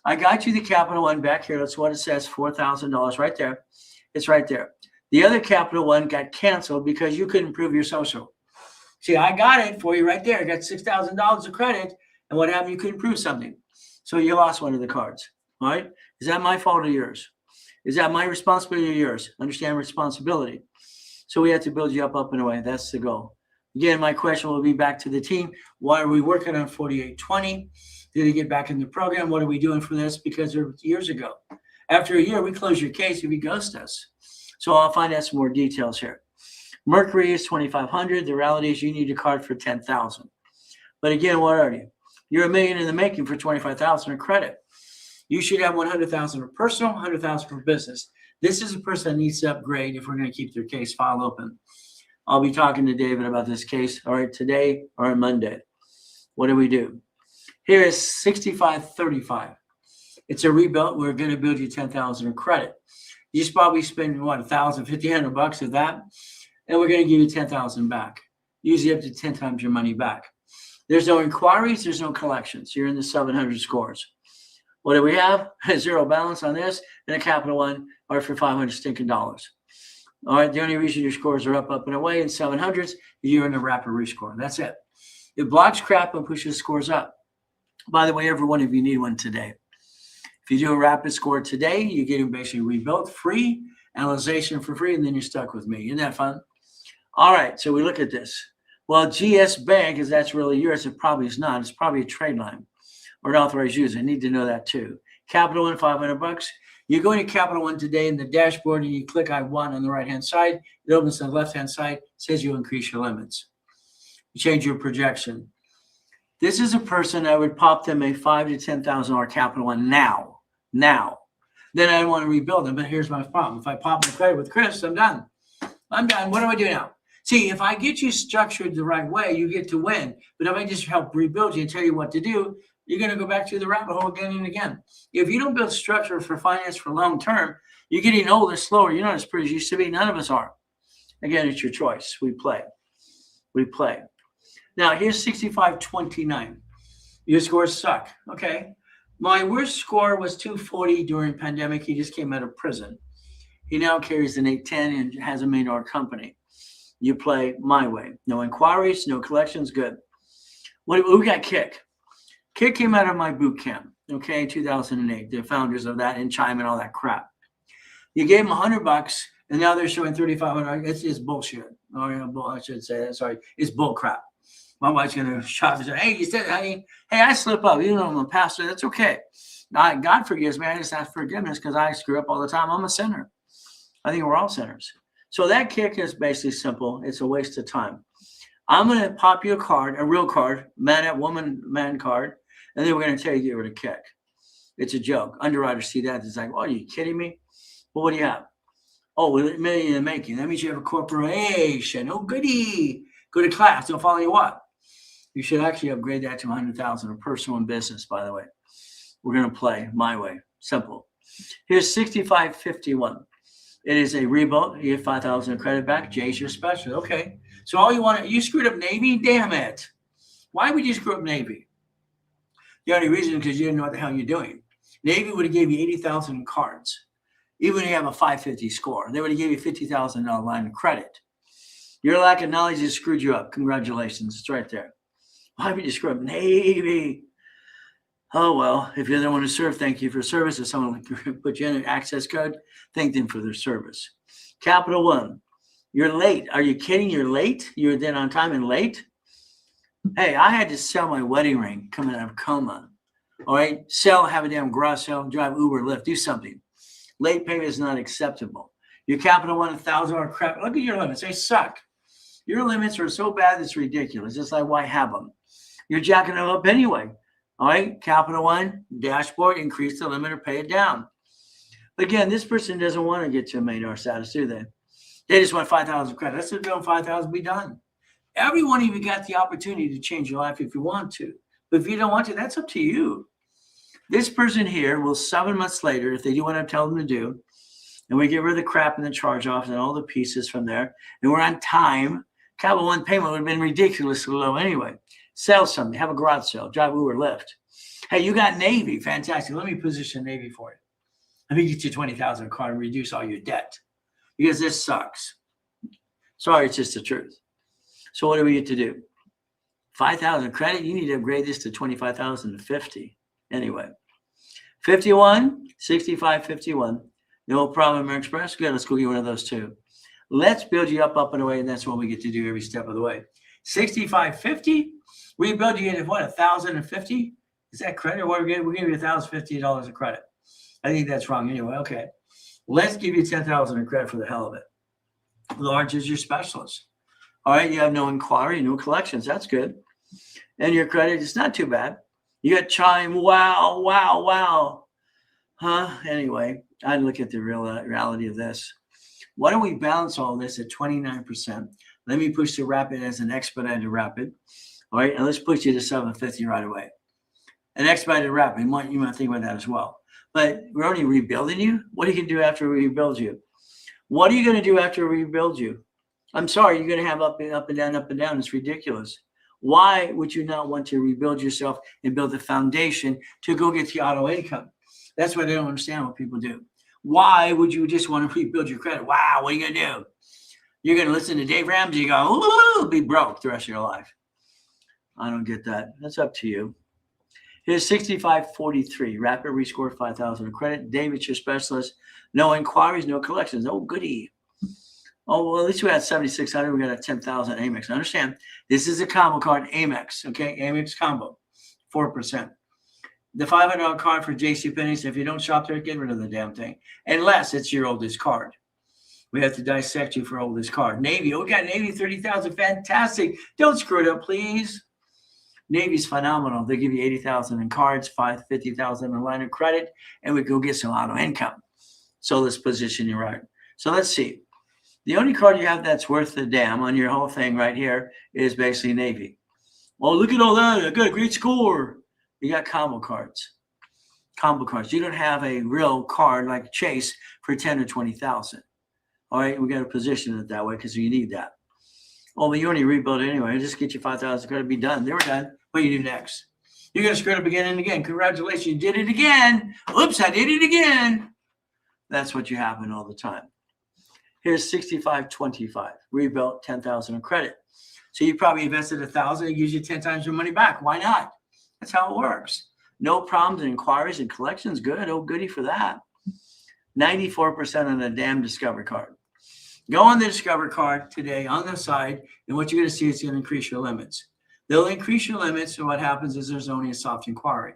I got you the Capital One back here. That's what it says, $4,000 right there. It's right there. The other Capital One got canceled because you couldn't prove your social. See, I got it for you right there. I got $6,000 of credit. And what happened? You couldn't prove something. So you lost one of the cards. All right. Is that my fault or yours? Is that my responsibility or yours? Understand responsibility. So we have to build you up and away. That's the goal. Again, my question will be back to the team. Why are we working on 4820? Did you get back in the program? What are we doing for this? Because it was years ago. After a year, we close your case if you ghost us. So I'll find out some more details here. Mercury is 2,500. The reality is you need a card for 10,000. But again, what are you? You're a million in the making for 25,000 of credit. You should have 100,000 for personal, 100,000 for business. This is a person that needs to upgrade if we're going to keep their case file open. I'll be talking to David about this case, all right, today or on Monday. What do we do? Here is 6535. It's a rebuild. We're going to build you 10,000 of credit. You just probably spend, what, $1,000, $1,500 of that, and we're going to give you 10,000 back. Usually up to 10 times your money back. There's no inquiries. There's no collections. You're in the 700 scores. What do we have? Zero balance on this, and a Capital One are for $500 stinking dollars. All right, the only reason your scores are up and away in 700s, you're in a rapid rescore. That's it. It blocks crap and pushes scores up. By the way, every one of you need one today. If you do a rapid score today, you get them basically rebuilt, free, analyzation for free, and then you're stuck with me. Isn't that fun? All right, so we look at this. Well, GS Bank, is that's really yours, it probably is not. It's probably a trade line or an authorized user. I need to know that too. Capital One, $500. You go into Capital One today in the dashboard and you click I want on the right-hand side. It opens on the left-hand side, says you increase your limits. You change your projection. This is a person I would pop them a $5,000 to $10,000 Capital One now. Then I want to rebuild them, but here's my problem. If I pop my credit with Chris, I'm done. What do I do now? See, if I get you structured the right way, you get to win. But if I just help rebuild you and tell you what to do, you're going to go back to the rabbit hole again and again. If you don't build structure for finance for long term, you're getting older, slower. You're not as pretty as you used to be. None of us are. Again, it's your choice. We play. Now, here's 6529. Your scores suck. Okay. My worst score was 240 during pandemic. He just came out of prison. He now carries an 810 and has a $1 million company. You play my way. No inquiries, no collections. Good. We got Kick. Kick came out of my boot camp, okay, 2008. The founders of that, and Chime and all that crap. You gave them $100, and now they're showing $3,500. It's bullshit. Oh, yeah, I should say that. Sorry, it's bull crap. My wife's gonna shop and say, "Hey, you said, honey, hey, I slip up. You know I'm a pastor. That's okay. God forgives me. I just ask forgiveness because I screw up all the time. I'm a sinner. I think we're all sinners. So that Kick is basically simple. It's a waste of time. I'm gonna pop you a card, a real card, man card. And then we're going to tell you to get rid of Kick. It's a joke. Underwriters see that. It's like, oh, are you kidding me? Well, what do you have? Oh, $1 million in the making. That means you have a corporation. Oh, goody. Go to class. They'll follow you what? You should actually upgrade that to $100,000 of personal and business, by the way. We're going to play my way. Simple. Here's 6551. It is a rebuild. You get $5,000 of credit back. Jay's your special. Okay. So all you screwed up Navy? Damn it. Why would you screw up Navy? The only reason is because you didn't know what the hell you're doing. Navy would have gave you 80,000 cards. Even if you have a 550 score, they would have gave you $50,000 line of credit. Your lack of knowledge has screwed you up. Congratulations. It's right there. Why would you screw up Navy? Oh, well, if you're the one who served, thank you for service. If someone put you in an access code, thank them for their service. Capital One, you're late. Are you kidding? You're late? You're then on time and late? Hey, I had to sell my wedding ring coming out of coma. All right? Have a damn garage sale, drive Uber, Lyft, do something. Late payment is not acceptable. Your Capital One, $1,000 crap. Look at your limits. They suck. Your limits are so bad, it's ridiculous. It's like, why have them? You're jacking them up anyway. All right? Capital One, dashboard, increase the limit or pay it down. But again, this person doesn't want to get to a $1 million status, do they? They just want 5,000 credit. Let's just go 5,000, be done. Everyone even got the opportunity to change your life if you want to. But if you don't want to, that's up to you. This person here will 7 months later, if they do what I tell them to do, and we get rid of the crap and the charge-offs and all the pieces from there, and we're on time, Capital One payment would have been ridiculously low anyway. Sell something, have a garage sale, drive Uber, Lyft. Hey, you got Navy, fantastic. Let me position Navy for you. Let me get you 20,000 card and reduce all your debt because this sucks. Sorry, it's just the truth. So what do we get to do? 5,000 credit. You need to upgrade this to 25,000 to 50. Anyway, 51, 65, 51. No problem, American Express. Good. Let's go get one of those too. Let's build you up and away, and that's what we get to do every step of the way. 65, 50. We build you in what? 1,050. Is that credit? What we're giving you $1,050 of credit. I think that's wrong anyway. Okay. Let's give you 10,000 of credit for the hell of it. Large is your specialist. All right, you have no inquiry, no collections. That's good. And your credit is not too bad. You got Chime. Wow. Huh? Anyway, I'd look at the reality of this. Why don't we balance all this at 29%? Let me push the Rapid as an expedited Rapid. All right, and let's push you to 750 right away. An expedited Rapid, you might think about that as well. But we're only rebuilding you. What are you going to do after we rebuild you? What are you going to do after we rebuild you? I'm sorry, you're going to have up and down. It's ridiculous. Why would you not want to rebuild yourself and build a foundation to go get the auto income? That's what I don't understand what people do. Why would you just want to rebuild your credit? Wow, what are you going to do? You're going to listen to Dave Ramsey and go, ooh, be broke the rest of your life. I don't get that. That's up to you. Here's 6543. Rapid rescore 5,000 of credit. David's your specialist. No inquiries, no collections. Oh, goody. Oh, well, at least we had 7,600. We got a 10,000 Amex. Understand, this is a combo card, Amex. Okay, Amex combo, 4%. The $500 card for JCPenney's, if you don't shop there, get rid of the damn thing. Unless it's your oldest card. We have to dissect you for oldest card. Navy, we got Navy 30,000, fantastic. Don't screw it up, please. Navy's phenomenal. They give you 80,000 in cards, 50,000 in line of credit, and we go get some auto income. So let's position you right. So let's see. The only card you have that's worth the damn on your whole thing right here is basically Navy. Well, look at all that. I got a great score. You got combo cards. Combo cards. You don't have a real card like Chase for 10 or 20,000. All right, we got to position it that way because you need that. Oh, but you only rebuild it anyway. Just get you 5,000 credit, be done. They were done. What do you do next? You're going to screw it up again and again. Congratulations, you did it again. Oops, I did it again. That's what you happen all the time. Here's 6525. Rebuilt 10,000 in credit. So you probably invested 1,000. It gives you 10 times your money back. Why not? That's how it works. No problems in inquiries and collections. Good. Oh, goody for that. 94% on the damn Discover card. Go on the Discover card today on the side, and what you're going to see is going to increase your limits. They'll increase your limits, and what happens is there's only a soft inquiry.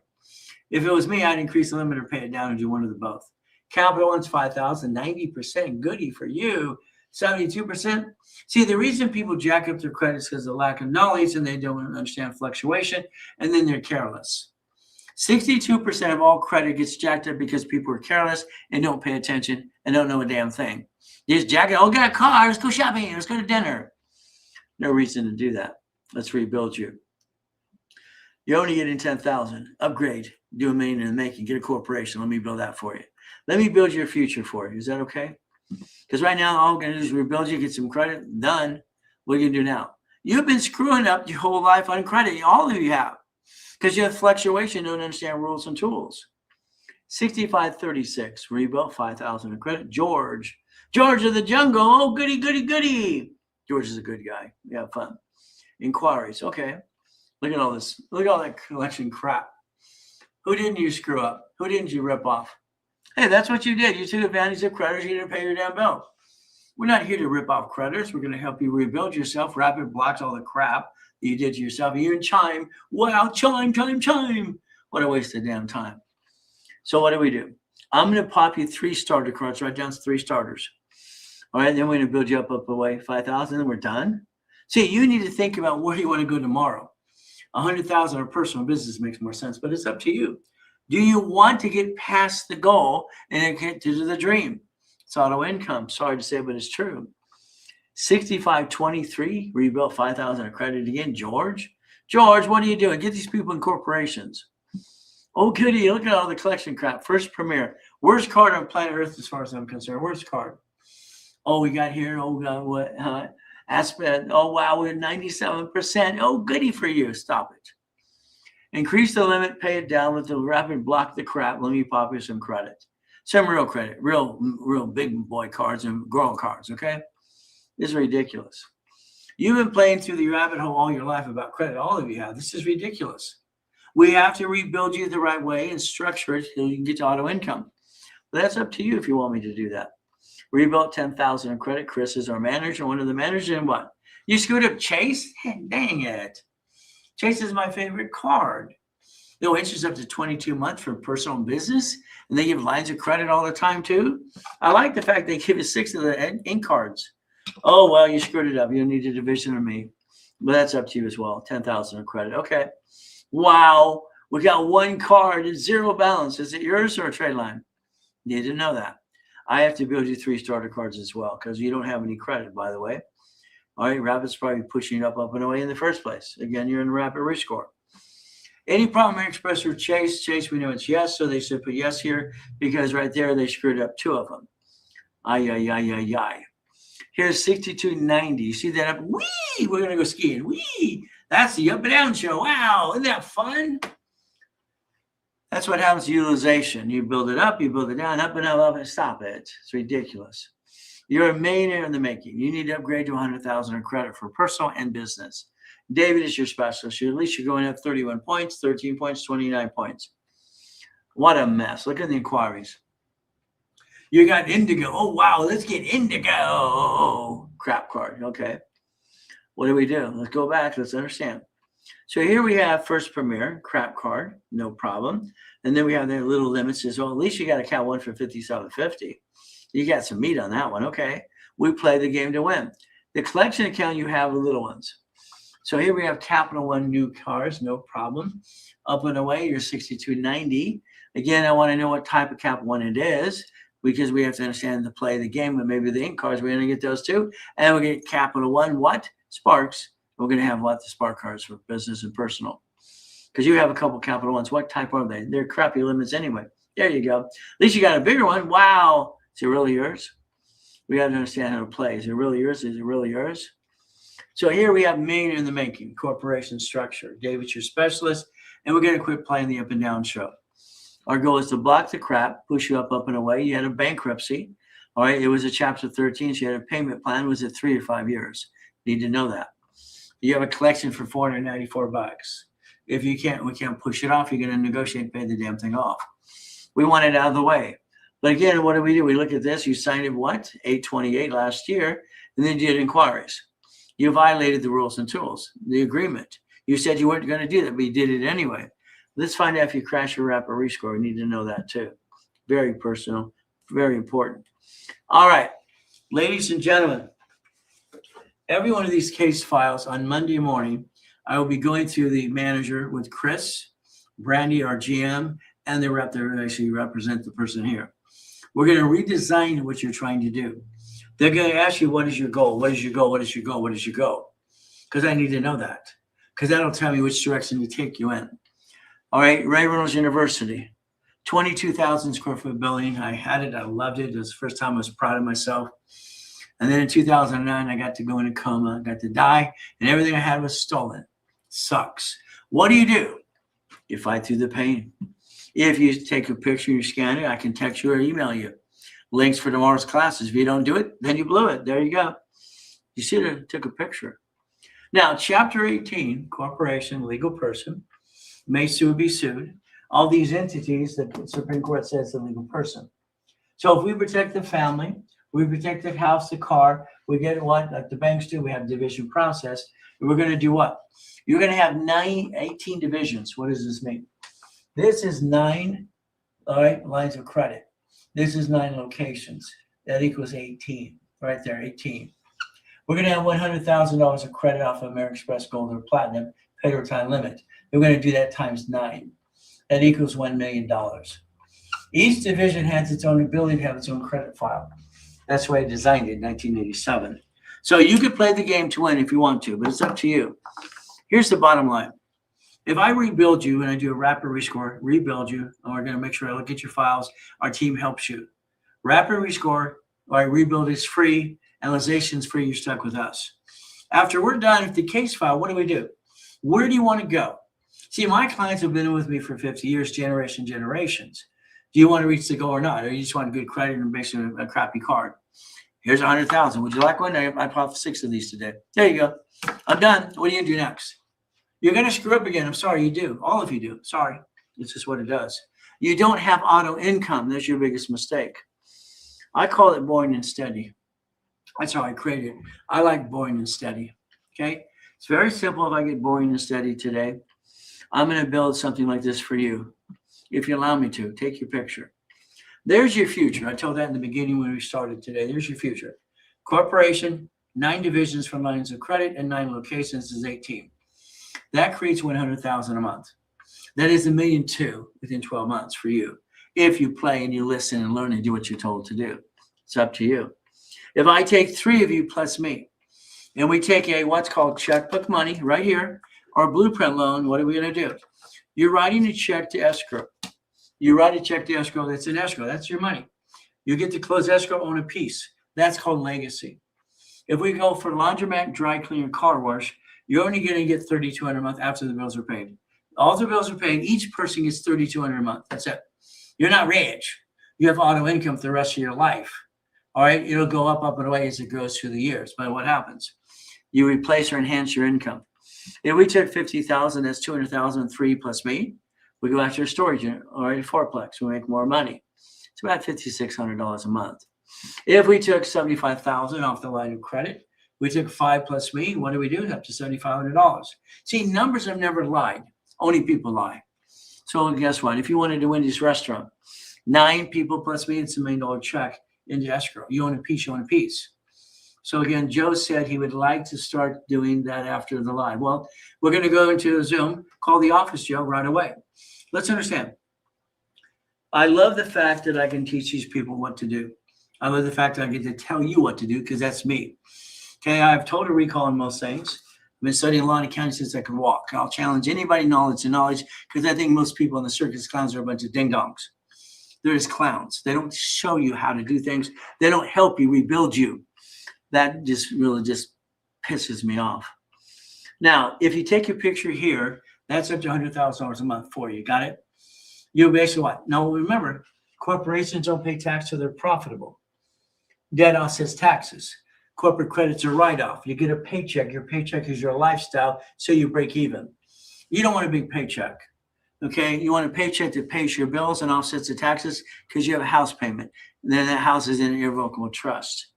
If it was me, I'd increase the limit or pay it down and do one of the both. Capital One's 5,000, 90% goody for you. 72%. See, the reason people jack up their credits is because of lack of knowledge and they don't understand fluctuation, and then they're careless. 62% of all credit gets jacked up because people are careless and don't pay attention and don't know a damn thing. You just jack it. Oh, got a car. Let's go shopping. Let's go to dinner. No reason to do that. Let's rebuild you. You're only getting 10,000. Upgrade. Do $1 million in the making. Get a corporation. Let me build that for you. Let me build your future for you. Is that okay? Because right now, all I'm going to do is rebuild you, get some credit. Done. What are you going to do now? You've been screwing up your whole life on credit. All of you have. Because you have fluctuation, don't understand rules and tools. 6536, rebuilt 5,000 in credit. George of the jungle. Oh, goody, goody, goody. George is a good guy. We have fun. Inquiries. Okay. Look at all this. Look at all that collection crap. Who didn't you screw up? Who didn't you rip off? Hey, that's what you did. You took advantage of creditors. You didn't pay your damn bill. We're not here to rip off creditors. We're going to help you rebuild yourself. Rapid blocks all the crap that you did to yourself. You and Chime. Wow, Chime. What a waste of damn time. So what do? I'm going to pop you 3 starter cards. Write down 3 starters. All right, then we're going to build you up away 5,000, and we're done. See, you need to think about where you want to go tomorrow. 100,000 or personal business makes more sense, but it's up to you. Do you want to get past the goal and then get to the dream? It's auto income. Sorry to say, but it's true. 6523, rebuilt 5,000 of credit again. George, what are you doing? Get these people in corporations. Oh, goody. Look at all the collection crap. First Premier. Worst card on planet Earth as far as I'm concerned. Worst card. Oh, we got here. Oh, God, what? Aspect. Oh, wow. We're 97%. Oh, goody for you. Stop it. Increase the limit. Pay it down. Let the rapid block the crap. Let me pop you some credit. Some real credit. Real big boy cards and girl cards. Okay? This is ridiculous. You've been playing through the rabbit hole all your life about credit. All of you have. This is ridiculous. We have to rebuild you the right way and structure it so you can get to auto income. But that's up to you if you want me to do that. Rebuilt 10,000 in credit. Chris is our manager, one of the managers. And what? You screwed up Chase? Dang it. Chase is my favorite card. No interest up to 22 months for personal and business. And they give lines of credit all the time too. I like the fact they give you 6 of the ink cards. Oh, well, you screwed it up. You need a division of me. But that's up to you as well. 10,000 in credit. Okay. Wow. We got 1 card and 0 balance. Is it yours or a trade line? You didn't know that. I have to build you 3 starter cards as well because you don't have any credit, by the way. All right. Rapid's probably pushing you up and away in the first place. Again, you're in rapid rescore. Any problem expressed with Chase? Chase, we know it's yes. So they should put yes here because right there they screwed up 2 of them. Ay. Here's 6290. You see that up? Whee! We're going to go skiing. Whee! That's the up and down show. Wow. Isn't that fun? That's what happens to utilization. You build it up, you build it down, up and up, and stop it. It's ridiculous. You're a millionaire in the making. You need to upgrade to 100,000 in credit for personal and business. David is your specialist. At least you're going up 31 points, 13 points, 29 points. What a mess. Look at the inquiries. You got indigo. Oh, wow. Let's get indigo. Crap card. Okay. What do? Let's go back. Let's understand. So here we have First Premier, crap card, no problem. And then we have the little limits as well. At least you got a Cat 1 for 57.50. You got some meat on that one. Okay. We play the game to win. The collection account, you have the little ones. So here we have Capital One new cars, no problem. Up and away, you're 62.90. Again, I want to know what type of Capital One it is, because we have to understand the play of the game. But maybe the ink cars, we're going to get those too. And we're going to get Capital One, what? Sparks. We're going to have what? The Spark cards for business and personal. Because you have a couple Capital Ones. What type are they? They're crappy limits anyway. There you go. At least you got a bigger one. Wow. Is it really yours? We got to understand how to play. Is it really yours? Is it really yours? So here we have million in the making, corporation structure. David's your specialist, and we're going to quit playing the up and down show. Our goal is to block the crap, push you up and away. You had a bankruptcy. All right. It was a Chapter 13. So you had a payment plan. Was it 3 or 5 years? You need to know that. You have a collection for $494. If you can't, we can't push it off. You're going to negotiate and pay the damn thing off. We want it out of the way. But again, what do? We look at this. You signed it, what? 8/28 last year, and then you did inquiries. You violated the rules and tools, the agreement. You said you weren't going to do that, but you did it anyway. Let's find out if you crash your wrap or rescore. We need to know that too. Very personal, very important. All right, ladies and gentlemen, every one of these case files on Monday morning, I will be going through the manager with Chris, Brandy, our GM, and the rep that actually represent the person here. We're going to redesign what you're trying to do. They're going to ask you, what is your goal? What is your goal? What is your goal? What is your goal? Because I need to know that. Because that'll tell me which direction to take you in. All right, Reynolds University, 22,000 square foot building. I had it. I loved it. It was the first time I was proud of myself. And then in 2009, I got to go in a coma, got to die, and everything I had was stolen. Sucks. What do? You fight through the pain. If you take a picture, you scan it, I can text you or email you links for tomorrow's classes. If you don't do it, then you blew it. There you go. You should have took a picture. Now, Chapter 18, corporation, legal person, may sue, be sued. All these entities, the Supreme Court says a legal person. So if we protect the family, we protect the house, the car, we get what? Like the banks do, we have division process. We're going to do what? You're going to have 18 divisions. What does this mean? This is 9, all right, lines of credit. This is 9 locations. That equals 18, right there, 18. We're going to have $100,000 of credit off of American Express Gold or Platinum, paid or time limit. We're going to do that times 9. That equals $1 million. Each division has its own ability to have its own credit file. That's the way I designed it in 1987. So you could play the game to win if you want to, but it's up to you. Here's the bottom line. If I rebuild you and I do a rapid rescore, rebuild you, and we're going to make sure I look at your files, our team helps you. Rapid rescore, or I rebuild is free, analyzation is free, you're stuck with us. After we're done with the case file, what do? Where do you want to go? See, my clients have been with me for 50 years, generations. Do you want to reach the goal or not? Or you just want good credit and basically a crappy card? Here's 100,000. Would you like one? I bought 6 of these today. There you go. I'm done. What do you do next? You're going to screw up again. I'm sorry, you do. All of you do. Sorry. It's just what it does. You don't have auto income. That's your biggest mistake. I call it boring and steady. That's how I created it. I like boring and steady. Okay? It's very simple. If I get boring and steady today, I'm going to build something like this for you. If you allow me to, take your picture. There's your future. I told that in the beginning when we started today. There's your future. Corporation, 9 divisions for lines of credit, and 9 locations is 18. That creates $100,000 a month. That is $1.2 million within 12 months for you. If you play and you listen and learn and do what you're told to do. It's up to you. If I take 3 of you plus me, and we take a what's called checkbook money right here, or blueprint loan, what are we going to do? You're writing a check to escrow. You write a check to escrow, that's an escrow. That's your money. You get to close escrow on a piece. That's called legacy. If we go for laundromat, dry cleaner, car wash, you're only going to get $3,200 a month after the bills are paid. All the bills are paid. Each person gets $3,200 a month. That's it. You're not rich. You have auto income for the rest of your life. All right. It'll go up and away as it goes through the years. But what happens? You replace or enhance your income. If we took 50,000, that's 200,000, 3 plus me. We go after a storage unit, all right, 4plex. We make more money. It's about $5,600 a month. If we took 75,000 off the line of credit, We took 5 plus me. What do we do? Up to $7,500. See, numbers have never lied. Only people lie. So guess what? If you wanted to win this restaurant, 9 people plus me, it's $1 million check into escrow. You own a piece, you own a piece. So again, Joe said he would like to start doing that after the live. Well, we're going to go into Zoom, call the office, Joe, right away. Let's understand. I love the fact that I can teach these people what to do. I love the fact that I get to tell you what to do because that's me. Okay, I have total recall on most things. I've been studying law and accounting since I could walk. I'll challenge anybody knowledge to knowledge because I think most people in the circus clowns are a bunch of ding-dongs. They're just clowns. They don't show you how to do things. They don't help you rebuild you. That just really just pisses me off. Now, if you take your picture here, that's up to $100,000 a month for you. Got it? You basically what? Now, remember, corporations don't pay tax till they're profitable. Debt offsets taxes. Corporate credits are write-off. You get a paycheck. Your paycheck is your lifestyle, so you break even. You don't want a big paycheck, okay? You want a paycheck that pays your bills and offsets the taxes because you have a house payment. And then that house is in an irrevocable trust.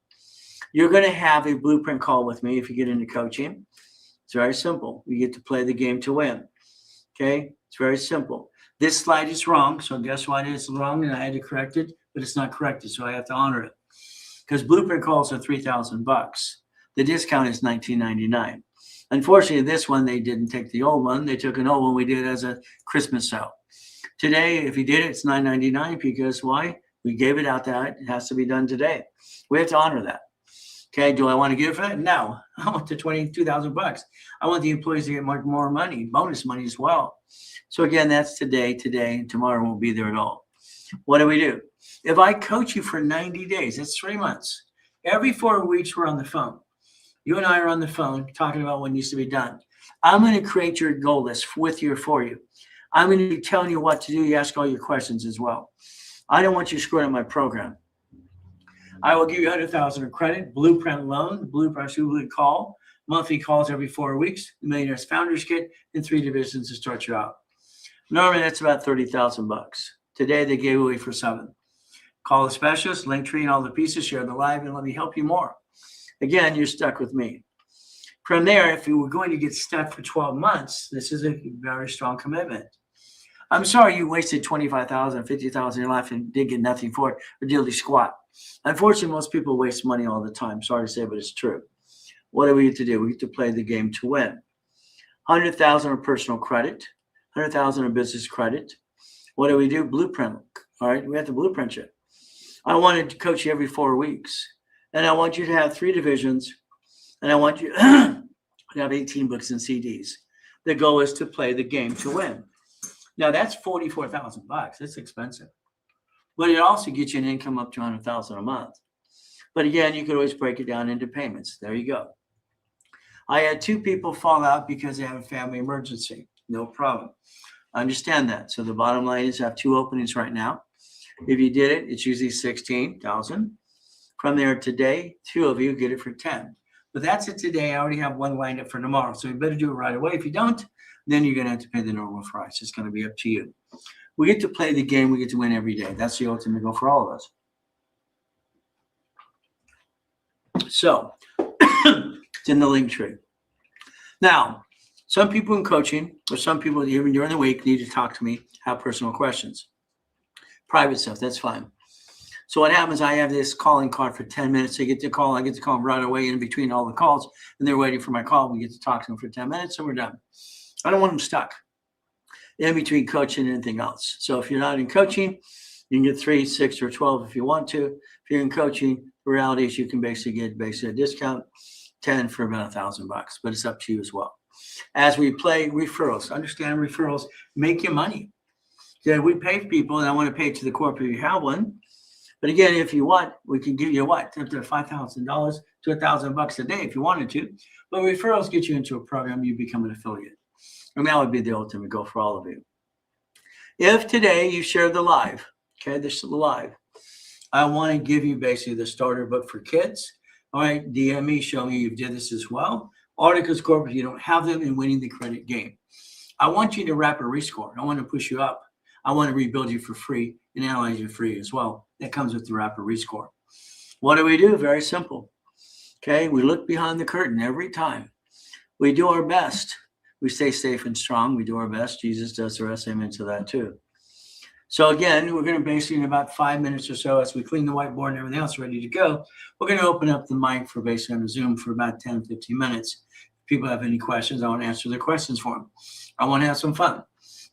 You're going to have a blueprint call with me if you get into coaching. It's very simple. You get to play the game to win, okay? It's very simple. This slide is wrong, so guess what? It's wrong, and I had to correct it, but it's not corrected, so I have to honor it. Because blueprint calls are $3,000. The discount is $19.99. Unfortunately, this one, they didn't take the old one. They took an old one we did as a Christmas sale. Today, if you did it, it's $9.99 because why? We gave it out that it has to be done today. We have to honor that. Okay, do I want to get it for that? No, I want the $22,000. I want the employees to get more money, bonus money as well. So again, that's today, and tomorrow won't be there at all. What do we do? If I coach you for 90 days, that's 3 months. Every 4 weeks, we're on the phone. You and I are on the phone talking about what needs to be done. I'm going to create your goal list with you or for you. I'm going to be telling you what to do. You ask all your questions as well. I don't want you screwing up my program. I will give you $100,000 of credit, blueprint loan, blueprint call, monthly calls every 4 weeks, the Millionaires Founders Kit, and 3 divisions to start you out. Normally, that's about $30,000. Today, they gave away for 7. Call a specialist, link tree, and all the pieces, share the live, and let me help you more. Again, you're stuck with me. From there, if you were going to get stuck for 12 months, this is a very strong commitment. I'm sorry you wasted $25,000, $50,000 in your life and did get nothing for it or diddly squat. Unfortunately, most people waste money all the time. Sorry to say, but it's true. What do we get to do? We get to play the game to win. $100,000 of personal credit, $100,000 of business credit. What do we do? Blueprint. All right, we have to blueprint you. I wanted to coach you every 4 weeks. And I want you to have 3 divisions. And I want you to have 18 books and CDs. The goal is to play the game to win. Now, that's $44,000. That's expensive. But it also gets you an income up to $100,000 a month. But again, you could always break it down into payments. There you go. I had 2 people fall out because they have a family emergency. No problem. I understand that. So the bottom line is I have 2 openings right now. If you did it, it's usually $16,000. From there today, 2 of you get it for 10. But that's it today. I already have 1 lined up for tomorrow. So you better do it right away. If you don't, then you're going to have to pay the normal price. It's going to be up to you. We get to play the game. We get to win every day. That's the ultimate goal for all of us. So it's in the link tree. Now, some people in coaching or some people even during the week need to talk to me, have personal questions. Private stuff, that's fine. So what happens, I have this calling card for 10 minutes. They get the call. I get to call them right away in between all the calls, and they're waiting for my call. We get to talk to them for 10 minutes, and we're done. I don't want them stuck in between coaching and anything else. So if you're not in coaching, you can get 3, 6, or 12 if you want to. If you're in coaching, the reality is you can basically get a discount, 10 for about $1,000, but it's up to you as well. As we play referrals, understand referrals make you money. Yeah, we pay people, and I want to pay to the corporate if you have one. But again, if you want, we can give you what? Up to $5,000 to $1,000 a day if you wanted to. But referrals get you into a program, you become an affiliate. And that would be the ultimate goal for all of you. If today you share the live, okay, this is the live, I want to give you basically the starter book for kids. All right, DM me, show me you did this as well. Articles corporate, you don't have them in winning the credit game. I want you to rapid rescore. I want to push you up. I want to rebuild you for free and analyze you free as well. That comes with the rapid rescore. What do we do? Very simple. Okay, we look behind the curtain every time. We do our best. We stay safe and strong. We do our best. Jesus does the rest. Amen to that too. So again, we're going to basically in about 5 minutes or so, as we clean the whiteboard and everything else ready to go, we're going to open up the mic for basically on Zoom for about 10, 15 minutes. If people have any questions, I want to answer their questions for them. I want to have some fun.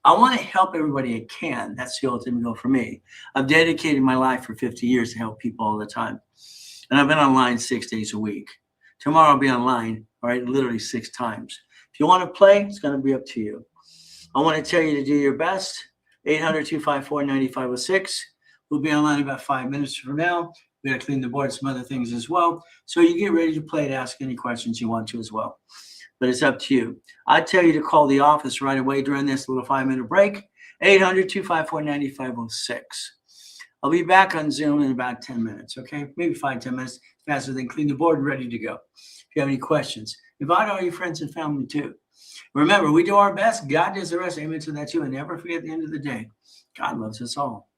I want to help everybody I can. That's the ultimate goal for me. I've dedicated my life for 50 years to help people all the time. And I've been online 6 days a week. Tomorrow I'll be online, all right, literally 6 times. If you want to play, it's going to be up to you. I want to tell you to do your best. 800-254-9506. We'll be online about 5 minutes from now. We got to clean the board, some other things as well. So you get ready to play to ask any questions you want to as well. But it's up to you. I tell you to call the office right away during this little 5-minute break. 800-254-9506. I'll be back on Zoom in about 10 minutes, okay? Maybe 5, 10 minutes faster than clean the board and ready to go. If you have any questions, invite all your friends and family too. Remember, we do our best. God does the rest. Amen to that too. And never forget at the end of the day, God loves us all.